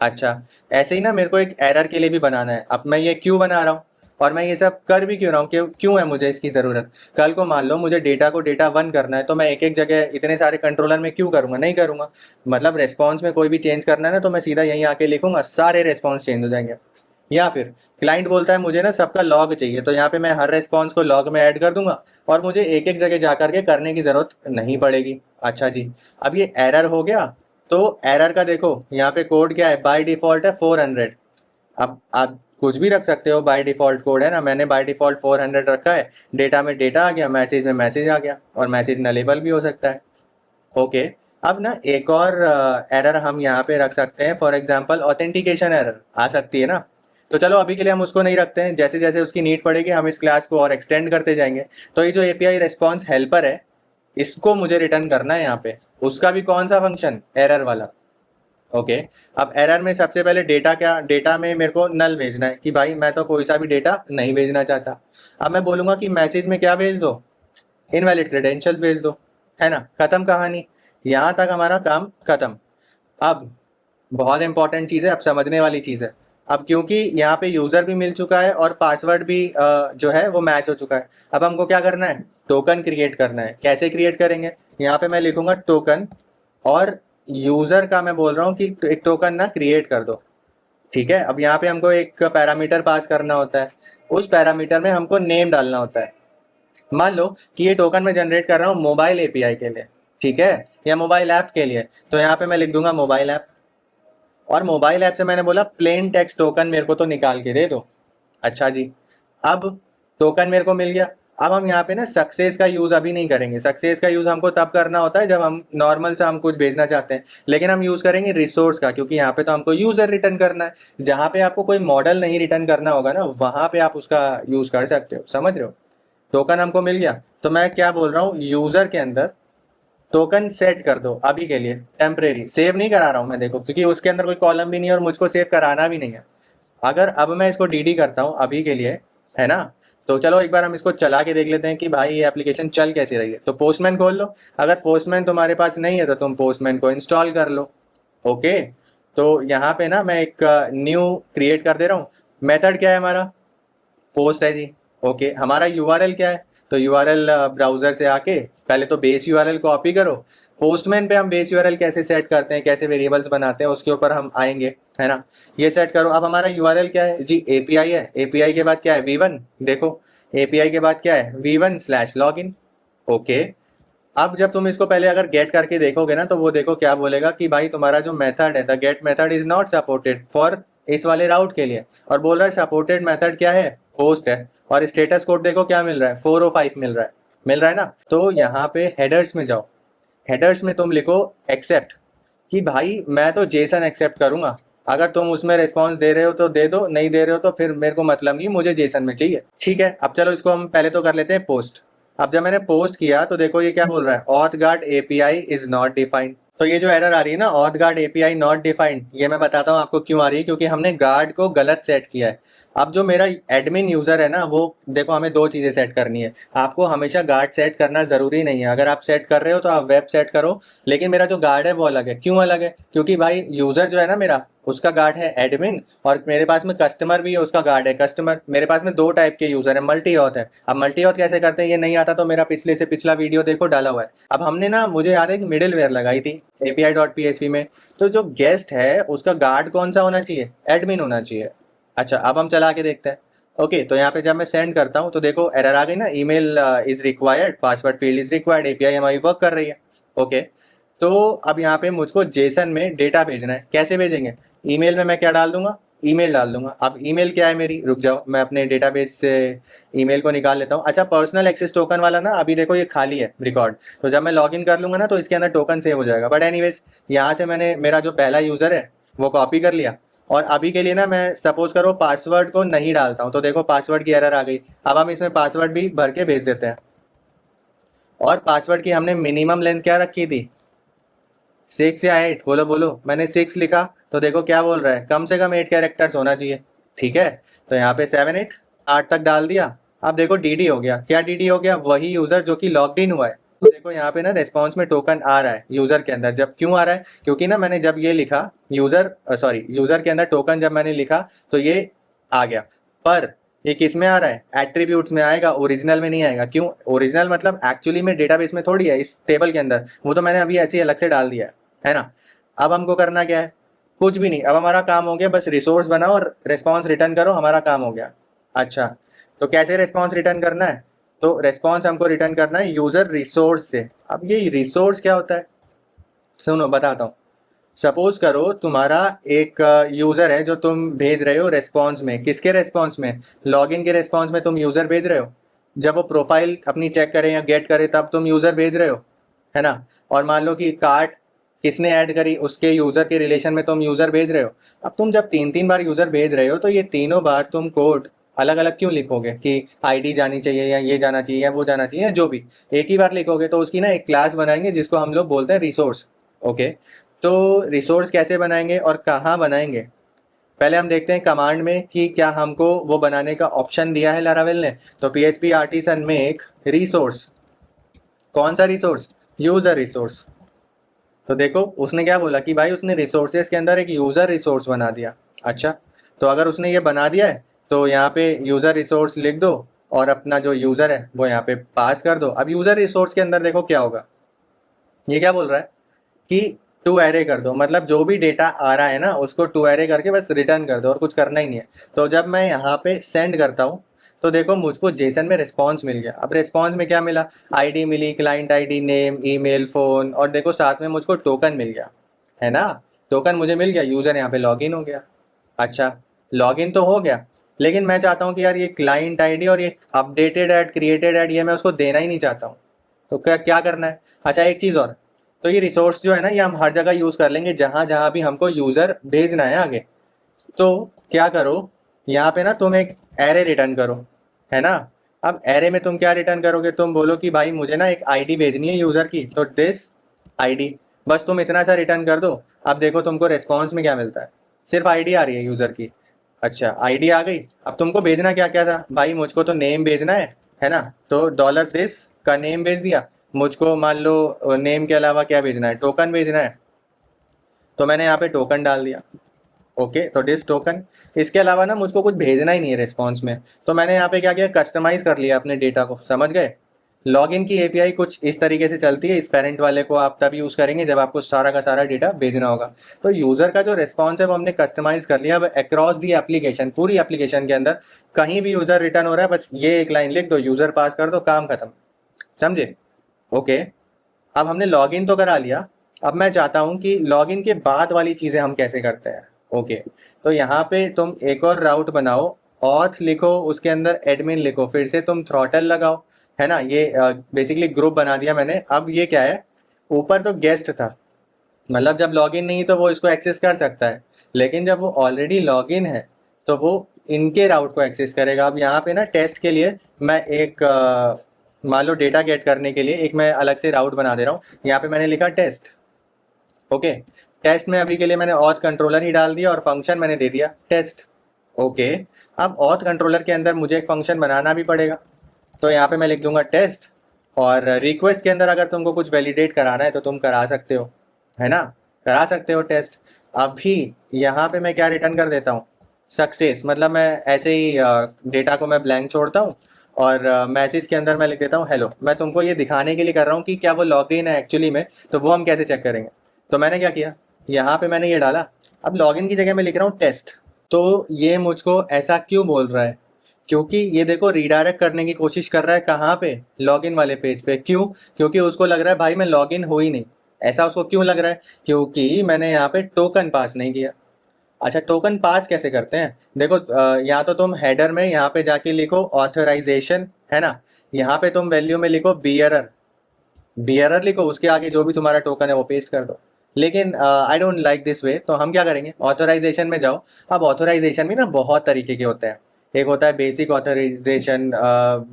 अच्छा, ऐसे ही ना मेरे को एक एरर के लिए भी बनाना है। अब मैं ये क्यों बना रहा हूँ और मैं ये सब कर भी क्यों रहा हूँ, क्यों है मुझे इसकी ज़रूरत? कल को मान लो मुझे डेटा को डेटा वन करना है, तो मैं एक एक जगह इतने सारे कंट्रोलर में क्यों करूँगा? नहीं करूँगा। मतलब रेस्पॉन्स में कोई भी चेंज करना है ना, तो मैं सीधा यहीं आके लिखूंगा, सारे रेस्पॉन्स चेंज हो जाएंगे। या फिर क्लाइंट बोलता है मुझे ना सबका लॉग चाहिए, तो यहाँ पे मैं हर रेस्पॉन्स को लॉग में ऐड कर दूंगा, और मुझे एक एक जगह जा करके करने की ज़रूरत नहीं पड़ेगी। अच्छा जी, अब ये एरर हो गया। तो एरर का देखो यहाँ पे कोड क्या है, बाय डिफॉल्ट है 400। अब आप कुछ भी रख सकते हो, बाय डिफॉल्ट कोड है ना, मैंने बाय डिफॉल्ट 400 रखा है। डेटा में डेटा आ गया, मैसेज में मैसेज आ गया, और मैसेज नलेबल भी हो सकता है। ओके। अब ना एक और एरर हम यहाँ पे रख सकते हैं, फॉर एग्जांपल ऑथेंटिकेशन एरर आ सकती है ना। तो चलो अभी के लिए हम उसको नहीं रखते हैं, जैसे जैसे उसकी नीड पड़ेगी हम इस क्लास को और एक्सटेंड करते जाएंगे। तो ये जो एपीआई रिस्पॉन्स हेल्पर है, इसको मुझे रिटर्न करना है यहाँ पे, उसका भी कौन सा फंक्शन, एरर वाला। ओके। अब एरर में सबसे पहले डेटा क्या, डेटा में मेरे को नल भेजना है कि भाई मैं तो कोई सा भी डेटा नहीं भेजना चाहता। अब मैं बोलूंगा कि मैसेज में क्या भेज दो, इनवैलिड क्रेडेंशियल्स भेज दो, है ना, खत्म कहानी। यहाँ तक हमारा काम खत्म। अब बहुत इंपॉर्टेंट चीज़ है, अब समझने वाली चीज़ है। अब क्योंकि यहाँ पे यूज़र भी मिल चुका है और पासवर्ड भी जो है वो मैच हो चुका है, अब हमको क्या करना है, टोकन क्रिएट करना है। कैसे क्रिएट करेंगे, यहाँ पे मैं लिखूंगा टोकन, और यूज़र का मैं बोल रहा हूँ कि एक टोकन ना क्रिएट कर दो। ठीक है। अब यहाँ पे हमको एक पैरामीटर पास करना होता है, उस पैरामीटर में हमको नेम डालना होता है। मान लो कि ये टोकन मैं जनरेट कर रहा हूँ मोबाइल एपीआई के लिए, ठीक है, या मोबाइल ऐप के लिए, तो यहाँ पे मैं लिख दूंगा मोबाइल ऐप। और मोबाइल ऐप से मैंने बोला प्लेन टेक्स्ट टोकन मेरे को तो निकाल के दे दो। अच्छा जी, अब टोकन मेरे को मिल गया। अब हम यहाँ पे ना सक्सेस का यूज़ अभी नहीं करेंगे, सक्सेस का यूज़ हमको तब करना होता है जब हम नॉर्मल से हम कुछ भेजना चाहते हैं, लेकिन हम यूज़ करेंगे रिसोर्स का, क्योंकि यहाँ पे तो हमको यूज़र रिटर्न करना है। जहाँ पे आपको कोई मॉडल नहीं रिटर्न करना होगा ना, वहाँ पे आप उसका यूज़ कर सकते हो, समझ रहे हो। टोकन हमको मिल गया, तो मैं क्या बोल रहा हूँ, यूज़र के अंदर टोकन सेट कर दो अभी के लिए, टेम्परेरी, सेव नहीं करा रहा हूँ मैं, देखो, क्योंकि उसके अंदर कोई कॉलम भी नहीं है और मुझको सेव कराना भी नहीं है। अगर अब मैं इसको डीडी करता हूँ अभी के लिए, है ना, तो चलो एक बार हम इसको चला के देख लेते हैं कि भाई ये एप्लीकेशन चल कैसे रही है। तो पोस्टमैन खोल लो, अगर पोस्टमैन तुम्हारे पास नहीं है तो तुम पोस्टमैन को इंस्टॉल कर लो। ओके। तो यहाँ पे ना मैं एक न्यू क्रिएट कर दे रहा हूँ। मेथड क्या है हमारा, पोस्ट है जी। ओके, हमारा यूआरएल क्या है, तो यूआरएल ब्राउजर से आके पहले तो बेस यूआरएल कॉपी करो। पोस्टमैन पे हम बेस यूआरएल कैसे सेट करते हैं, कैसे वेरिएबल्स बनाते हैं, उसके ऊपर हम आएंगे, है ना। ये सेट करो। अब हमारा यूआरएल क्या है जी, एपीआई है। एपीआई के बाद क्या है, V1। देखो, एपीआई के बाद क्या है, V1/login। ओके। अब जब तुम इसको पहले अगर गेट करके देखोगे ना, तो वो देखो क्या बोलेगा कि भाई तुम्हारा जो मेथड है, the get method is not supported for इस वाले राउट के लिए, और बोल रहा है सपोर्टेड मेथड क्या है, पोस्ट है। और स्टेटस कोड देखो क्या मिल रहा है, 405 मिल रहा है, मिल रहा है ना। तो यहाँ पे हेडर्स में जाओ, हेडर्स में तुम लिखो एक्सेप्ट, कि भाई मैं तो जेसन एक्सेप्ट करूंगा। अगर तुम उसमें रिस्पॉन्स दे रहे हो तो दे दो, नहीं दे रहे हो तो फिर मेरे को मतलब नहीं, मुझे जेसन में चाहिए। ठीक है। अब चलो इसको हम पहले तो कर लेते हैं पोस्ट। अब जब मैंने पोस्ट किया तो देखो ये क्या बोल रहा है, auth guard API is not defined. तो ये जो एरर आ रही है ना, auth guard API not defined, ये मैं बताता हूँ आपको क्यों आ रही है, क्योंकि हमने गार्ड को गलत सेट किया है। अब जो मेरा एडमिन यूजर है ना, वो देखो हमें दो चीजें सेट करनी है। आपको हमेशा गार्ड सेट करना जरूरी नहीं है, अगर आप सेट कर रहे हो तो आप वेब सेट करो, लेकिन मेरा जो गार्ड है वो अलग है। क्यों अलग है, क्योंकि भाई यूजर जो है ना मेरा, उसका गार्ड है एडमिन, और मेरे पास में कस्टमर भी है, उसका गार्ड है कस्टमर। मेरे पास में दो टाइप के यूजर है, मल्टी ऑथ है। अब मल्टी ऑथ कैसे करते हैं ये नहीं आता, तो मेरा पिछले से पिछला वीडियो देखो, डाला हुआ है। अब हमने ना, मुझे याद है कि मिडिल वेयर लगाई थी api.php में, तो जो गेस्ट है उसका गार्ड कौन सा होना चाहिए, एडमिन होना चाहिए। अच्छा, अब हम चला के देखते हैं। ओके, तो यहाँ पे जब मैं सेंड करता हूँ तो देखो एरर आ गई ना, email is required, password field is required, API हमारी वर्क कर रही है। ओके। तो अब यहाँ पे मुझको जेसन में डेटा भेजना है, कैसे भेजेंगे, ईमेल में मैं क्या डाल दूंगा, ईमेल डाल दूंगा। अब ईमेल क्या है मेरी, रुक जाओ मैं अपने डेटाबेस से ईमेल को निकाल लेता हूँ। अच्छा, पर्सनल एक्सेस टोकन वाला ना, अभी देखो ये खाली है रिकॉर्ड, तो जब मैं लॉगिन कर लूंगा ना तो इसके अंदर टोकन सेव हो जाएगा। बट एनीवेज, यहाँ से मैंने मेरा जो पहला यूजर है वो कॉपी कर लिया, और अभी के लिए ना मैं सपोज करो पासवर्ड को नहीं डालता हूँ, तो देखो पासवर्ड की एरर आ गई। अब हम इसमें पासवर्ड भी भर के भेज देते हैं, और पासवर्ड की हमने मिनिमम लेंथ क्या रखी थी, 6 या 8, बोलो बोलो, मैंने 6 लिखा, तो देखो क्या बोल रहा है, कम से कम 8 कैरेक्टर्स होना चाहिए। ठीक है। तो यहाँ पे 7 8 8 तक डाल दिया। अब देखो डीडी हो गया, क्या डीडी हो गया, वही यूजर जो कि लॉग्ड इन हुआ है। तो देखो यहाँ पे ना रिस्पॉन्स में टोकन आ रहा है यूजर के अंदर। जब क्यों आ रहा है, क्योंकि ना मैंने जब ये लिखा यूजर के अंदर टोकन जब मैंने लिखा तो ये आ गया। पर ये किस में आ रहा है, एट्रीब्यूट्स में आएगा, ओरिजिनल में नहीं आएगा। क्यों, ओरिजिनल मतलब एक्चुअली में डेटाबेस में थोड़ी है, इस टेबल के अंदर, वो तो मैंने अभी ऐसे ही अलग से डाल दिया है ना। अब हमको करना क्या है, कुछ भी नहीं, अब हमारा काम हो गया, बस रिसोर्स बनाओ और रिस्पॉन्स रिटर्न करो, हमारा काम हो गया। अच्छा, तो कैसे रिस्पॉन्स रिटर्न करना है, तो रेस्पॉन्स हमको रिटर्न करना है यूज़र रिसोर्स से। अब ये रिसोर्स क्या होता है, सुनो बताता हूँ। सपोज करो तुम्हारा एक यूज़र है जो तुम भेज रहे हो रेस्पॉन्स में, किसके रेस्पॉन्स में, लॉगिन के रेस्पॉन्स में तुम यूज़र भेज रहे हो। जब वो प्रोफाइल अपनी चेक करे या गेट करे तब तुम यूज़र भेज रहे हो, है ना। और मान लो कि कार्ट किसने ऐड करी, उसके यूज़र के रिलेशन में तुम यूज़र भेज रहे हो। अब तुम जब 3-3 बार यूज़र भेज रहे हो तो ये तीनों बार तुम कोड अलग अलग क्यों लिखोगे कि आईडी जानी चाहिए या ये जाना चाहिए या वो जाना चाहिए, या जो भी एक ही बार लिखोगे। तो उसकी ना एक क्लास बनाएंगे जिसको हम लोग बोलते हैं रिसोर्स। ओके, तो रिसोर्स कैसे बनाएंगे और कहाँ बनाएंगे, पहले हम देखते हैं कमांड में कि क्या हमको वो बनाने का ऑप्शन दिया है लारावेल ने। तो PHP आर्टिसन में एक रिसोर्स, कौन सा रिसोर्स, यूज़र रिसोर्स। तो देखो उसने क्या बोला कि भाई उसने रिसोर्सेज के अंदर एक यूज़र रिसोर्स बना दिया। अच्छा, तो अगर उसने ये बना दिया है तो यहाँ पे यूज़र रिसोर्स लिख दो और अपना जो यूज़र है वो यहाँ पे पास कर दो। अब यूज़र रिसोर्स के अंदर देखो क्या होगा, ये क्या बोल रहा है कि टू एरे कर दो, मतलब जो भी डेटा आ रहा है ना उसको टू एरे करके बस रिटर्न कर दो और कुछ करना ही नहीं है। तो जब मैं यहाँ पे सेंड करता हूँ तो देखो मुझको जेसन में रिस्पॉन्स मिल गया। अब रिस्पॉन्स में क्या मिला, आईडी मिली, client ID, name, email, phone, और देखो साथ में मुझको टोकन मिल गया, है ना। टोकन मुझे मिल गया, यूज़र यहाँ पे लॉगिन हो गया। अच्छा, लॉगिन तो हो गया, लेकिन मैं चाहता हूँ कि यार ये क्लाइंट आईडी और ये अपडेटेड ऐड, क्रिएटेड ऐड, ये मैं उसको देना ही नहीं चाहता हूँ। तो क्या क्या करना है, अच्छा एक चीज़ और, तो ये रिसोर्स जो है ना ये हम हर जगह यूज़ कर लेंगे जहाँ जहाँ भी हमको यूज़र भेजना है आगे। तो क्या करो, यहाँ पे ना तुम एक एरे रिटर्न करो, है ना। अब एरे में तुम क्या रिटर्न करोगे, तुम बोलो कि भाई मुझे ना एक आईडी भेजनी है यूज़र की, तो दिस आईडी, बस तुम इतना सा रिटर्न कर दो। अब देखो तुमको रेस्पॉन्स में क्या मिलता है, सिर्फ आईडी आ रही है यूज़र की। अच्छा, आईडी आ गई, अब तुमको भेजना क्या क्या था, भाई मुझको तो नेम भेजना है ना। तो डॉलर दिस का नेम भेज दिया। मुझको मान लो नेम के अलावा क्या भेजना है, टोकन भेजना है, तो मैंने यहाँ पे टोकन डाल दिया। ओके, तो डिस टोकन, इसके अलावा ना मुझको कुछ भेजना ही नहीं है रिस्पॉन्स में। तो मैंने यहाँ पे क्या किया, कस्टमाइज़ कर लिया अपने डेटा को, समझ गए। लॉगिन की एपीआई कुछ इस तरीके से चलती है, इस पेरेंट वाले को आप तब यूज़ करेंगे जब आपको सारा का सारा डेटा भेजना होगा। तो यूज़र का जो रिस्पॉन्स है वो हमने कस्टमाइज़ कर लिया। अब अक्रॉस दी एप्लीकेशन, पूरी एप्लीकेशन के अंदर कहीं भी यूज़र रिटर्न हो रहा है, बस ये एक लाइन लिख दो, यूज़र पास कर दो, काम खत्म, समझे। ओके, अब हमने लॉगिन तो करा लिया। अब मैं चाहता हूँ कि लॉगिन के बाद वाली चीज़ें हम कैसे करते हैं। ओके, तो यहाँ पे तुम एक और राउट बनाओ, ऑथ लिखो, उसके अंदर एडमिन लिखो, फिर से तुम थ्रॉटल लगाओ, है ना। ये बेसिकली ग्रुप बना दिया मैंने। अब ये क्या है, ऊपर तो गेस्ट था, मतलब जब लॉगिन नहीं तो वो इसको एक्सेस कर सकता है, लेकिन जब वो ऑलरेडी लॉगिन है तो वो इनके राउट को एक्सेस करेगा। अब यहाँ पे ना टेस्ट के लिए मैं एक मान लो डेटा गेट करने के लिए एक मैं अलग से राउट बना दे रहा हूँ। यहाँ पे मैंने लिखा टेस्ट। ओके, टेस्ट में अभी के लिए मैंने ऑथ कंट्रोलर ही डाल दिया और फंक्शन मैंने दे दिया टेस्ट। ओके, अब ऑथ कंट्रोलर के अंदर मुझे एक फंक्शन बनाना भी पड़ेगा, तो यहाँ पे मैं लिख दूंगा टेस्ट। और रिक्वेस्ट के अंदर अगर तुमको कुछ वैलिडेट कराना है तो तुम करा सकते हो, है ना, करा सकते हो टेस्ट। अभी यहाँ पे मैं क्या रिटर्न कर देता हूँ, सक्सेस, मतलब मैं ऐसे ही डेटा को मैं ब्लैंक छोड़ता हूँ और मैसेज के अंदर मैं लिख देता हूँ हेलो। मैं तुमको ये दिखाने के लिए कर रहा हूँ कि क्या वो लॉगिन है एक्चुअली में, तो वो हम कैसे चेक करेंगे। तो मैंने क्या किया, यहाँ पे मैंने ये डाला, अब लॉगिन की जगह मैं लिख रहा हूँ टेस्ट। तो ये मुझको ऐसा क्यों बोल रहा है, क्योंकि ये देखो रीडायरेक्ट करने की कोशिश कर रहा है कहाँ पे, लॉगिन वाले पेज पे। क्यों, क्योंकि उसको लग रहा है भाई मैं लॉगिन हो ही नहीं। ऐसा उसको क्यों लग रहा है, क्योंकि मैंने यहाँ पे टोकन पास नहीं किया। अच्छा, टोकन पास कैसे करते हैं, देखो या तो तुम हेडर में यहाँ पे जाके लिखो ऑथराइजेशन, है ना। यहाँ पे तुम वैल्यू में लिखो बियरर, बियरर लिखो, उसके आगे जो भी तुम्हारा टोकन है वो पेस्ट कर दो। लेकिन I don't like this way, तो हम क्या करेंगे, ऑथराइजेशन में जाओ। अब ऑथराइजेशन भी ना बहुत तरीके के होते हैं। एक होता है बेसिक ऑथराइजेशन,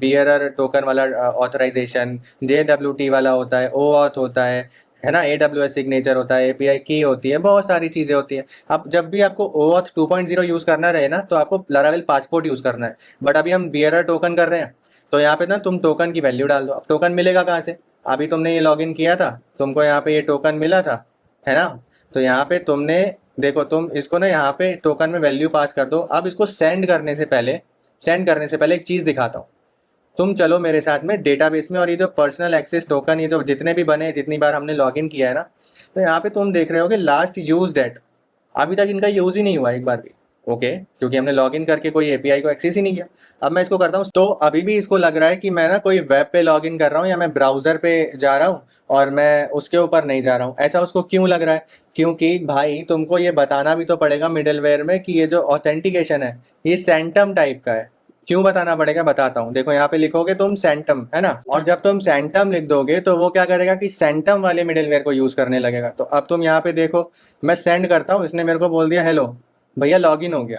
बियरर टोकन वाला ऑथराइजेशन, JWT वाला होता है, ओ ऑथ होता है ना, AWS सिग्नेचर होता है, API की होती है, बहुत सारी चीज़ें होती हैं। अब जब भी आपको OAuth 2.0 यूज़ करना रहे ना तो आपको लारावेल पासपोर्ट यूज़ करना है। बट अभी हम बियरर टोकन कर रहे हैं, तो यहाँ पे ना तुम टोकन की वैल्यू डाल दो। अब टोकन मिलेगा कहाँ से, अभी तुमने ये लॉगिन किया था, तुमको यहाँ पे ये टोकन मिला था, है ना। तो यहाँ पे तुमने देखो, तुम इसको ना यहाँ पे टोकन में वैल्यू पास कर दो। अब इसको सेंड करने से पहले एक चीज़ दिखाता हूँ। तुम चलो मेरे साथ में डेटाबेस में, और ये जो पर्सनल एक्सेस टोकन, ये जो जितने भी बने, जितनी बार हमने लॉगिन किया है ना, तो यहाँ पे तुम देख रहे हो कि लास्ट यूज डेट, अभी तक इनका यूज़ ही नहीं हुआ एक बार भी। ओके, क्योंकि हमने लॉगिन करके कोई एपीआई को एक्सेस ही नहीं किया। अब मैं इसको करता हूँ, तो अभी भी इसको लग रहा है कि मैं ना कोई वेब पे लॉगिन कर रहा हूँ या मैं ब्राउजर पे जा रहा हूँ और मैं उसके ऊपर नहीं जा रहा हूँ। ऐसा उसको क्यों लग रहा है? क्योंकि भाई तुमको ये बताना भी तो पड़ेगा मिडलवेयर में कि ये जो ऑथेंटिकेशन है ये सेंटम टाइप का है। क्यों बताना पड़ेगा, बताता हूँ। देखो यहाँ पे लिखोगे तुम सेंटम, है ना, और जब तुम सेंटम लिख दोगे तो वो क्या करेगा कि सेंटम वाले मिडलवेयर को यूज करने लगेगा। तो अब तुम यहाँ पे देखो, मैं सेंड करता हूँ, इसने मेरे को बोल दिया हेलो भैया लॉगिन हो गया।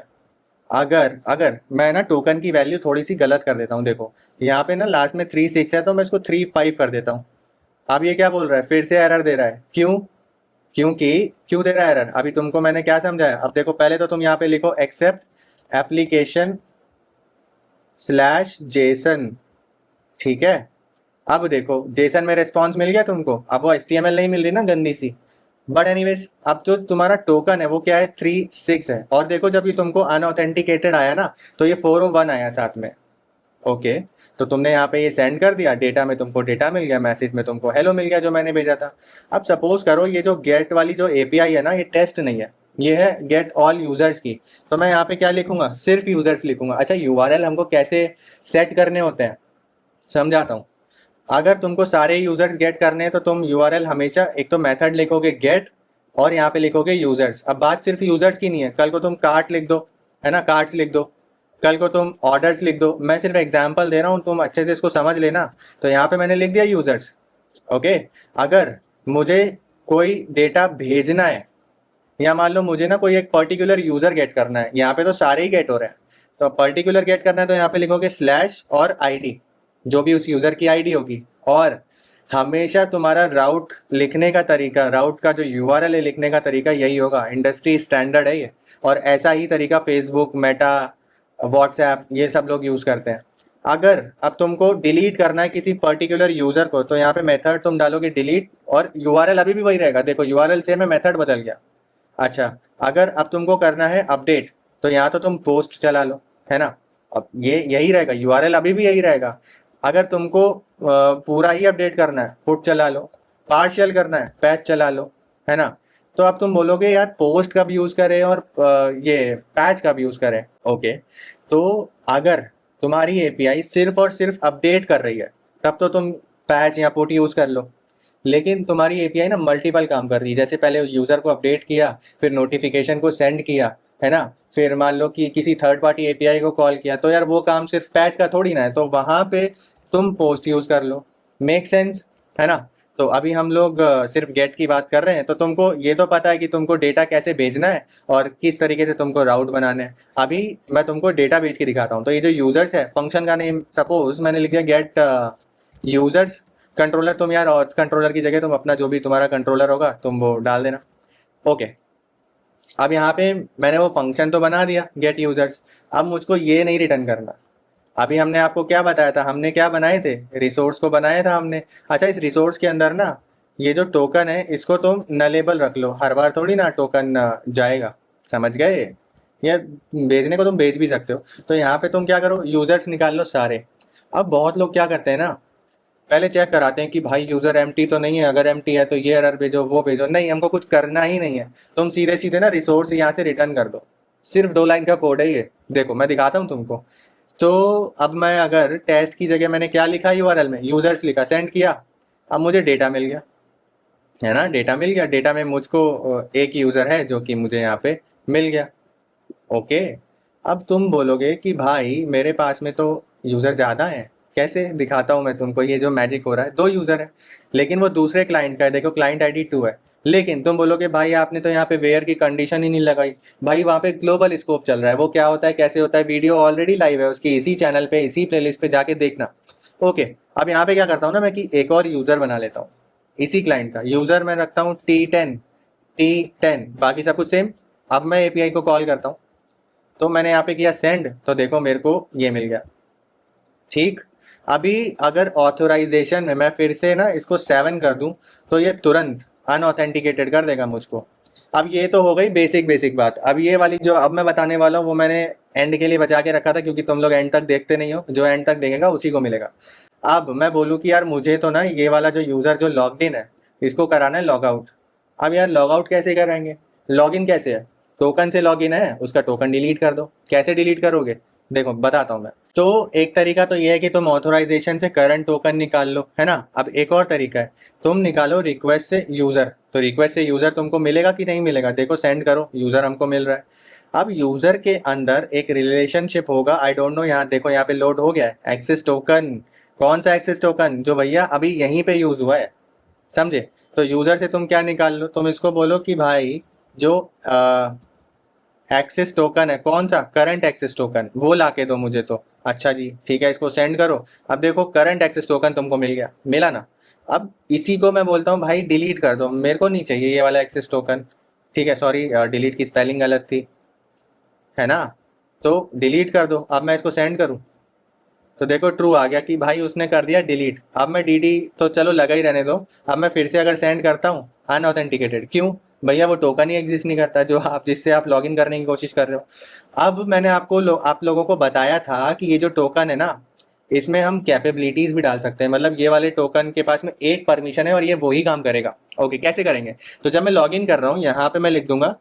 अगर अगर मैं ना टोकन की वैल्यू थोड़ी सी गलत कर देता हूँ, देखो यहाँ पे ना लास्ट में 3 6 है तो मैं इसको 3 5 कर देता हूँ। अब ये क्या बोल रहा है, फिर से एरर दे रहा है। क्यों? क्योंकि क्यों दे रहा है एरर, अभी तुमको मैंने क्या समझाया। अब देखो पहले तो तुम यहाँ पे लिखो एक्सेप्ट एप्लीकेशन स्लैश जेसन, ठीक है। अब देखो जेसन में रिस्पॉन्स मिल गया तुमको, अब वो HTML नहीं मिल रही ना गंदी सी। बट एनीवेज अब जो तुम्हारा टोकन है वो क्या है, 3 6 है। और देखो जब ये तुमको अनऑथेंटिकेटेड आया ना तो ये 401 आया साथ में। ओके, तो तुमने यहाँ पे ये सेंड कर दिया, डेटा में तुमको डेटा मिल गया, मैसेज में तुमको हेलो मिल गया जो मैंने भेजा था। अब सपोज करो ये जो गेट वाली जो एपीआई है ना ये टेस्ट नहीं है, ये है गेट ऑल यूजर्स की। तो मैं यहाँ पे क्या लिखूंगा, सिर्फ यूजर्स लिखूंगा। अच्छा यूआरएल हमको कैसे सेट करने होते हैं समझाता हूँ। अगर तुमको सारे यूजर्स गेट करने हैं तो तुम यूआरएल हमेशा एक तो मेथड लिखोगे गेट और यहाँ पे लिखोगे यूजर्स। अब बात सिर्फ यूजर्स की नहीं है, कल को तुम कार्ट लिख दो, है ना, कार्ट्स लिख दो, कल को तुम ऑर्डर्स लिख दो। मैं सिर्फ एग्जांपल दे रहा हूँ, तुम अच्छे से इसको समझ लेना। तो यहाँ पे मैंने लिख दिया यूजर्स। ओके, अगर मुझे कोई डेटा भेजना है या मान लो मुझे ना कोई एक पर्टिकुलर यूजर गेट करना है, यहाँ पे तो सारे ही गेट हो रहे हैं, तो पर्टिकुलर गेट करना है तो यहाँ पे लिखोगे स्लैश और आईडी, जो भी उस यूजर की आईडी होगी। और हमेशा तुम्हारा राउट लिखने का तरीका, राउट का जो यूआरएल है लिखने का तरीका यही होगा, इंडस्ट्री स्टैंडर्ड है ये। और ऐसा ही तरीका फेसबुक, मेटा, व्हाट्सएप ये सब लोग यूज करते हैं। अगर अब तुमको डिलीट करना है किसी पर्टिकुलर यूजर को तो यहाँ पे मेथड तुम डालोगे डिलीट और यूआरएल अभी भी वही रहेगा। देखो यूआरएल सेम है, मेथड बदल गया। अच्छा, अगर अब तुमको करना है अपडेट तो यहाँ तो तुम पोस्ट चला लो, है ना, अब ये यही रहेगा, यूआरएल अभी भी यही रहेगा। अगर तुमको पूरा ही अपडेट करना है पुट चला लो, पार्शियल करना है पैच चला लो, है ना। तो अब तुम बोलोगे यार पोस्ट कब यूज करें और ये पैच कब यूज करें। ओके, तो अगर तुम्हारी एपीआई सिर्फ और सिर्फ अपडेट कर रही है तब तो तुम पैच या पुट यूज कर लो। लेकिन तुम्हारी एपीआई ना मल्टीपल काम कर रही है, जैसे पहले यूजर को अपडेट किया, फिर नोटिफिकेशन को सेंड किया, है ना, फिर मान लो कि किसी थर्ड पार्टी एपीआई को कॉल किया, तो यार वो काम सिर्फ पैच का थोड़ी ना है, तो वहां पे तुम पोस्ट यूज कर लो। मेक सेंस, है ना। तो अभी हम लोग सिर्फ गेट की बात कर रहे हैं, तो तुमको ये तो पता है कि तुमको डेटा कैसे भेजना है और किस तरीके से तुमको राउट बनाना है। अभी मैं तुमको डेटा भेज के दिखाता हूँ। तो ये जो यूजर्स है, फंक्शन का नेम सपोज मैंने लिख दिया गेट यूजर्स कंट्रोलर। तुम यार और कंट्रोलर की जगह तुम अपना जो भी तुम्हारा कंट्रोलर होगा तुम वो डाल देना। ओके, अब यहाँ पे मैंने वो फंक्शन तो बना दिया गेट यूजर्स। अब मुझको ये नहीं रिटर्न करना। अभी हमने आपको क्या बताया था, हमने क्या बनाए थे, रिसोर्स को बनाया था हमने। अच्छा, इस रिसोर्स के अंदर ना ये जो टोकन है इसको तुम नलेबल रख लो, हर बार थोड़ी ना टोकन जाएगा, समझ गए। ये भेजने को तुम भेज भी सकते हो। तो यहाँ पे तुम क्या करो, यूजर्स निकाल लो सारे। अब बहुत लोग क्या करते हैं ना, पहले चेक कराते हैं कि भाई यूजर एम्प्टी तो नहीं है, अगर एम्प्टी है तो ये एरर भेजो वो भेजो। नहीं, हमको कुछ करना ही नहीं है, तुम सीधे सीधे ना रिसोर्स यहाँ से रिटर्न कर दो। सिर्फ 2 लाइन का कोड है ये, देखो मैं दिखाता हूँ तुमको। तो अब मैं अगर टेस्ट की जगह मैंने क्या लिखा यूआरएल में, यूजर्स लिखा, सेंड किया, अब मुझे डेटा मिल गया, है ना, डेटा मिल गया। डेटा में मुझको एक यूजर है जो कि मुझे यहाँ पे मिल गया। ओके, अब तुम बोलोगे कि भाई मेरे पास में तो यूज़र ज़्यादा है, कैसे, दिखाता हूँ मैं तुमको। ये जो मैजिक हो रहा है, 2 यूज़र है लेकिन वो दूसरे क्लाइंट का है, देखो क्लाइंट आईडी 2 है। लेकिन तुम बोलोगे भाई आपने तो यहाँ पे वेयर की कंडीशन ही नहीं लगाई। भाई वहाँ पे ग्लोबल स्कोप चल रहा है, वो क्या होता है कैसे होता है, वीडियो ऑलरेडी लाइव है उसकी, इसी चैनल पे इसी प्लेलिस्ट पे जाके देखना। ओके, अब यहाँ पे क्या करता हूँ ना मैं कि एक और यूज़र बना लेता हूँ इसी क्लाइंट का। यूज़र मैं रखता हूँ T10, बाकी सब कुछ सेम। अब मैं एपीआई को कॉल करता हूँ, तो मैंने यहाँ पे किया सेंड, तो देखो मेरे को ये मिल गया। ठीक, अभी अगर ऑथोराइजेशन में मैं फिर से ना इसको 7 कर दूं तो ये तुरंत अनऑथेंटिकेटेड कर देगा मुझको। अब ये तो हो गई बेसिक बेसिक बात। अब ये वाली जो अब मैं बताने वाला हूँ वो मैंने एंड के लिए बचा के रखा था, क्योंकि तुम लोग एंड तक देखते नहीं हो, जो एंड तक देखेगा उसी को मिलेगा। अब मैं बोलूँ कि यार मुझे तो ना ये वाला जो यूज़र जो लॉग्ड इन है इसको कराना है लॉग आउट। अब यार लॉग आउट कैसे कराएंगे, लॉग इन कैसे है। टोकन से लॉगिन है, उसका टोकन डिलीट कर दो। कैसे डिलीट करोगे, देखो बताता हूँ मैं। तो एक तरीका तो ये है कि तुम ऑथोराइजेशन से करंट टोकन निकाल लो, है ना। अब एक और तरीका है, तुम निकालो रिक्वेस्ट से यूजर। तो रिक्वेस्ट से यूजर तुमको मिलेगा कि नहीं मिलेगा, देखो सेंड करो, यूजर हमको मिल रहा है। अब यूजर के अंदर एक रिलेशनशिप होगा, आई डोंट नो, यहाँ देखो यहाँ पे लोड हो गया है एक्सेस टोकन। कौन सा एक्सेस टोकन, जो भैया अभी यहीं पे यूज हुआ है, समझे। तो यूजर से तुम क्या निकाल लो, तुम इसको बोलो कि भाई जो एक्सेस टोकन है, कौन सा, करंट एक्सेस टोकन, वो ला के दो मुझे। तो अच्छा जी ठीक है, इसको सेंड करो। अब देखो करंट एक्सेस टोकन तुमको मिल गया, मिला ना। अब इसी को मैं बोलता हूँ भाई डिलीट कर दो, मेरे को नहीं चाहिए ये वाला एक्सेस टोकन। ठीक है, सॉरी डिलीट की स्पेलिंग गलत थी, है ना। तो डिलीट कर दो। अब मैं इसको सेंड करूँ तो देखो ट्रू आ गया कि भाई उसने कर दिया डिलीट। अब मैं डीडी तो चलो लगा ही रहने दो। अब मैं फिर से अगर सेंड करता हूँ अनऑथेंटिकेटेड, क्यों भैया, वो टोकन ही एग्जिस्ट नहीं करता जो आप जिससे आप लॉगिन करने की कोशिश कर रहे हो। अब मैंने आप लोगों को बताया था कि ये जो टोकन है ना, इसमें हम कैपेबिलिटीज भी डाल सकते हैं। मतलब ये वाले टोकन के पास में एक परमिशन है और ये वही काम करेगा। ओके, कैसे करेंगे, तो जब मैं लॉगिन कर रहा हूँ यहाँ पे मैं लिख दूंगा,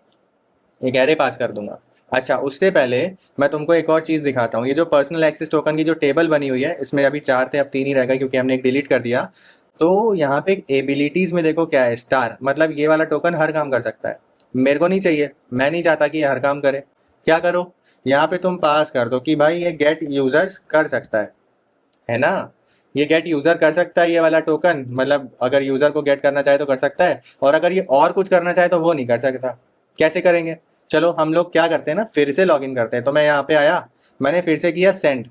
एक एरे पास कर दूंगा। अच्छा, उससे पहले मैं तुमको एक और चीज़ दिखाता हूँ। ये जो पर्सनल एक्सेस टोकन की जो टेबल बनी हुई है, इसमें अभी 4 थे, अब 3 ही रह गए क्योंकि हमने एक डिलीट कर दिया। तो यहाँ पे एबिलिटीज़ में देखो क्या है, स्टार, मतलब ये वाला टोकन हर काम कर सकता है। मेरे को नहीं चाहिए, मैं नहीं चाहता कि ये हर काम करे। क्या करो, यहाँ पे तुम पास कर दो कि भाई ये गेट यूजर्स कर सकता है ना। ये गेट यूजर कर सकता है ये वाला टोकन, मतलब अगर यूजर को गेट करना चाहे तो कर सकता है, और अगर ये और कुछ करना चाहे तो वो नहीं कर सकता। कैसे करेंगे, चलो हम लोग क्या करते हैं ना, फिर से लॉगिन करते हैं। तो मैं यहाँ पे आया, मैंने फिर से किया सेंड,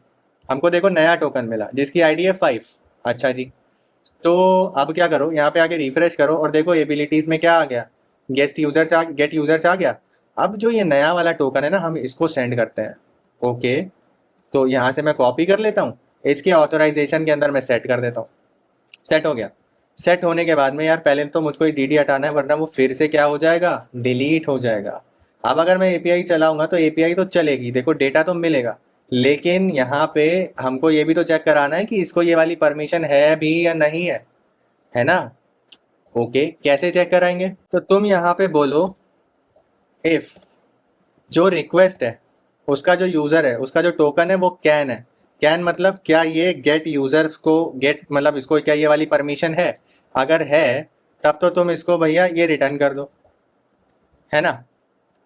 हमको देखो नया टोकन मिला जिसकी आईडी है 5। अच्छा जी, तो अब क्या करो, यहाँ पे आके रिफ्रेश करो और देखो एबिलिटीज में क्या आ गया, गेट यूजर से आ गया। अब जो ये नया वाला टोकन है ना, हम इसको सेंड करते हैं। ओके, तो यहाँ से मैं कॉपी कर लेता हूँ, इसके ऑथोराइजेशन के अंदर मैं सेट कर देता हूँ। सेट हो गया। सेट होने के बाद में यार पहले तो मुझको ये डीडी हटाना है, वरना वो फिर से क्या हो जाएगा, डिलीट हो जाएगा। अब अगर मैं एपीआई चलाऊंगा तो एपीआई तो चलेगी, देखो डेटा तो मिलेगा, लेकिन यहाँ पे हमको ये भी तो चेक कराना है कि इसको ये वाली परमिशन है भी या नहीं है ना। ओके, कैसे चेक कराएंगे, तो तुम यहाँ पे बोलो इफ जो रिक्वेस्ट है उसका जो यूजर है, उसका जो टोकन है वो कैन है। कैन मतलब क्या, ये गेट यूजर्स को गेट, मतलब इसको क्या ये वाली परमिशन है। अगर है तब तो तुम इसको भैया ये रिटर्न कर दो, है ना,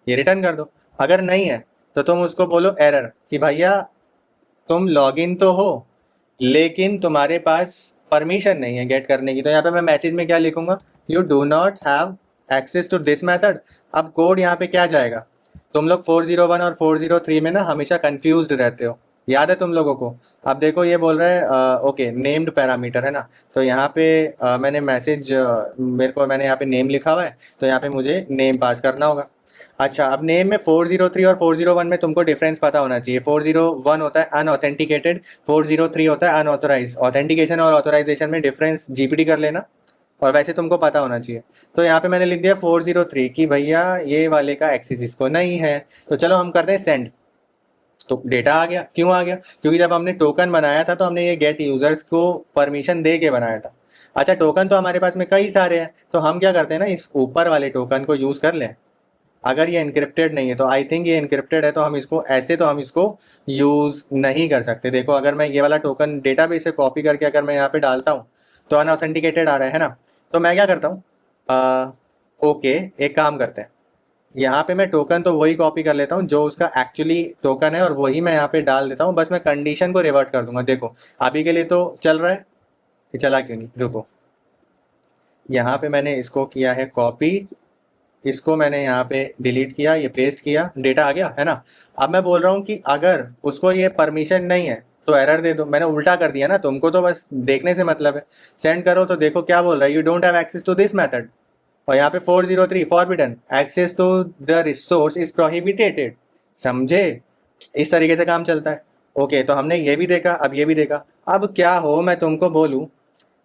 ये रिटर्न कर दो। अगर नहीं है तो तुम उसको बोलो एरर कि भैया तुम लॉगिन तो हो लेकिन तुम्हारे पास परमिशन नहीं है गेट करने की। तो यहाँ पे मैं मैसेज में क्या लिखूंगा, you do not have access to this method. अब कोड यहाँ पे क्या जाएगा, तुम लोग 401 और 403 में ना हमेशा कंफ्यूज्ड रहते हो, याद है तुम लोगों को। अब देखो ये बोल रहा है ओके नेम्ड पैरामीटर, है ना। तो यहाँ पे मैंने मैसेज मेरे को, मैंने यहाँ पे नेम लिखा हुआ है, तो यहाँ पे मुझे नेम पास करना होगा। अच्छा, अब नेम में 403 और 401 में तुमको डिफरेंस पता होना चाहिए। 401 होता है अनऑथेंटिकेटेड, 403 होता है अनऑथोराइज। ऑथेंटिकेशन और ऑथोराइजेशन में डिफरेंस जीपीटी कर लेना, और वैसे तुमको पता होना चाहिए। तो यहाँ पे मैंने लिख दिया 403 कि भैया ये वाले का एक्सेस इसको नहीं है। तो चलो हम करते हैं सेंड, तो डेटा आ गया। क्यों आ गया, क्योंकि जब हमने टोकन बनाया था तो हमने ये गेट यूजर्स को परमिशन दे के बनाया था। अच्छा, टोकन तो हमारे पास में कई सारे हैं, तो हम क्या करते हैं ना, इस ऊपर वाले टोकन को यूज कर लें। अगर ये इनक्रिप्टेड नहीं है तो आई थिंक ये इनक्रिप्टेड है, तो हम इसको ऐसे तो हम इसको यूज़ नहीं कर सकते। देखो अगर मैं ये वाला टोकन डेटाबेस से कॉपी करके अगर मैं यहाँ पे डालता हूँ तो अनऑथेंटिकेटेड आ रहा है ना। तो मैं क्या करता हूँ, ओके एक काम करते हैं, यहाँ पे मैं टोकन तो वही कॉपी कर लेता हूँ जो उसका एक्चुअली टोकन है, और वही मैं यहाँ पे डाल देता हूँ। बस मैं कंडीशन को रिवर्ट कर दूंगा। देखो अभी के लिए तो चल रहा है, ये चला क्यों नहीं, रुको। यहाँ पे मैंने इसको किया है कॉपी, इसको मैंने यहाँ पे डिलीट किया, ये पेस्ट किया, डेटा आ गया, है ना। अब मैं बोल रहा हूँ कि अगर उसको ये परमिशन नहीं है तो एरर दे दो। मैंने उल्टा कर दिया ना, तुमको तो बस देखने से मतलब है। सेंड करो तो देखो क्या बोल रहा है, you don't have access to this method. और यहाँ पे 403 forbidden, access to the resource is prohibited. समझे, इस तरीके से काम चलता है। ओके, तो हमने ये भी देखा, अब ये भी देखा। अब क्या हो मैं तुमको बोलूँ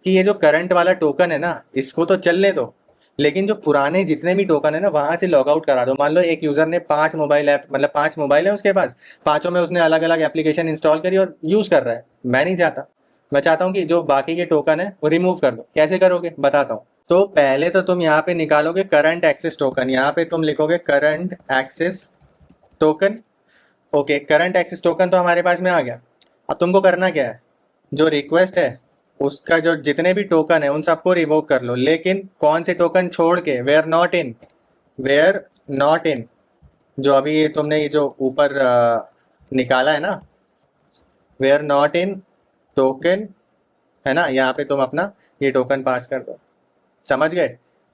कि ये जो करंट वाला टोकन है ना, इसको तो चलने दो, लेकिन जो पुराने जितने भी टोकन है ना वहां से लॉग आउट करा दो। मान लो एक यूजर ने 5 मोबाइल ऐप, मतलब 5 मोबाइल है उसके पास, पांचों में उसने अलग अलग एप्लीकेशन इंस्टॉल करी और यूज कर रहा है। मैं नहीं चाहता, मैं चाहता हूँ कि जो बाकी के टोकन है वो रिमूव कर दो। कैसे करोगे बताता हूँ। तो पहले तो तुम यहाँ पे निकालोगे करंट एक्सेस टोकन, यहाँ पे तुम लिखोगे current access token. Okay, current access token तो हमारे पास में आ गया। अब तुमको करना क्या है, जो रिक्वेस्ट है उसका जो जितने भी टोकन है उन सबको रिवोक कर लो, लेकिन कौन से टोकन छोड़ के, where not in, where not in, जो अभी ये तुमने ये जो ऊपर निकाला है ना, वेयर नॉट इन टोकन, है ना, यहाँ पे तुम अपना ये टोकन पास कर दो। समझ गए?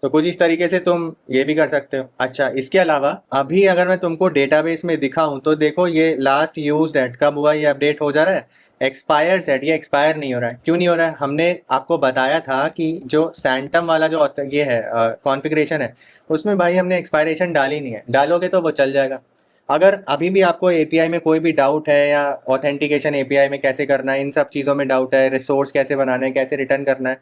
तो कुछ इस तरीके से तुम ये भी कर सकते हो। अच्छा, इसके अलावा अभी अगर मैं तुमको डेटाबेस में दिखाऊं तो देखो ये लास्ट यूज्ड एट कब हुआ, ये अपडेट हो जा रहा है। एक्सपायर सेट, ये एक्सपायर नहीं हो रहा है। क्यों नहीं हो रहा है? हमने आपको बताया था कि जो सैंटम वाला जो ये है कॉन्फ़िगरेशन है, उसमें भाई हमने एक्सपायरेशन डाली नहीं है। डालोगे तो वो चल जाएगा। अगर अभी भी आपको एपीआई में कोई भी डाउट है, या ऑथेंटिकेशन एपीआई में कैसे करना है, इन सब चीज़ों में डाउट है, रिसोर्स कैसे बनाना है, कैसे रिटर्न करना है,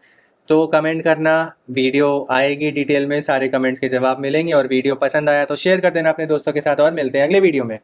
तो कमेंट करना। वीडियो आएगी डिटेल में, सारे कमेंट्स के जवाब मिलेंगे। और वीडियो पसंद आया तो शेयर कर देना अपने दोस्तों के साथ, और मिलते हैं अगले वीडियो में।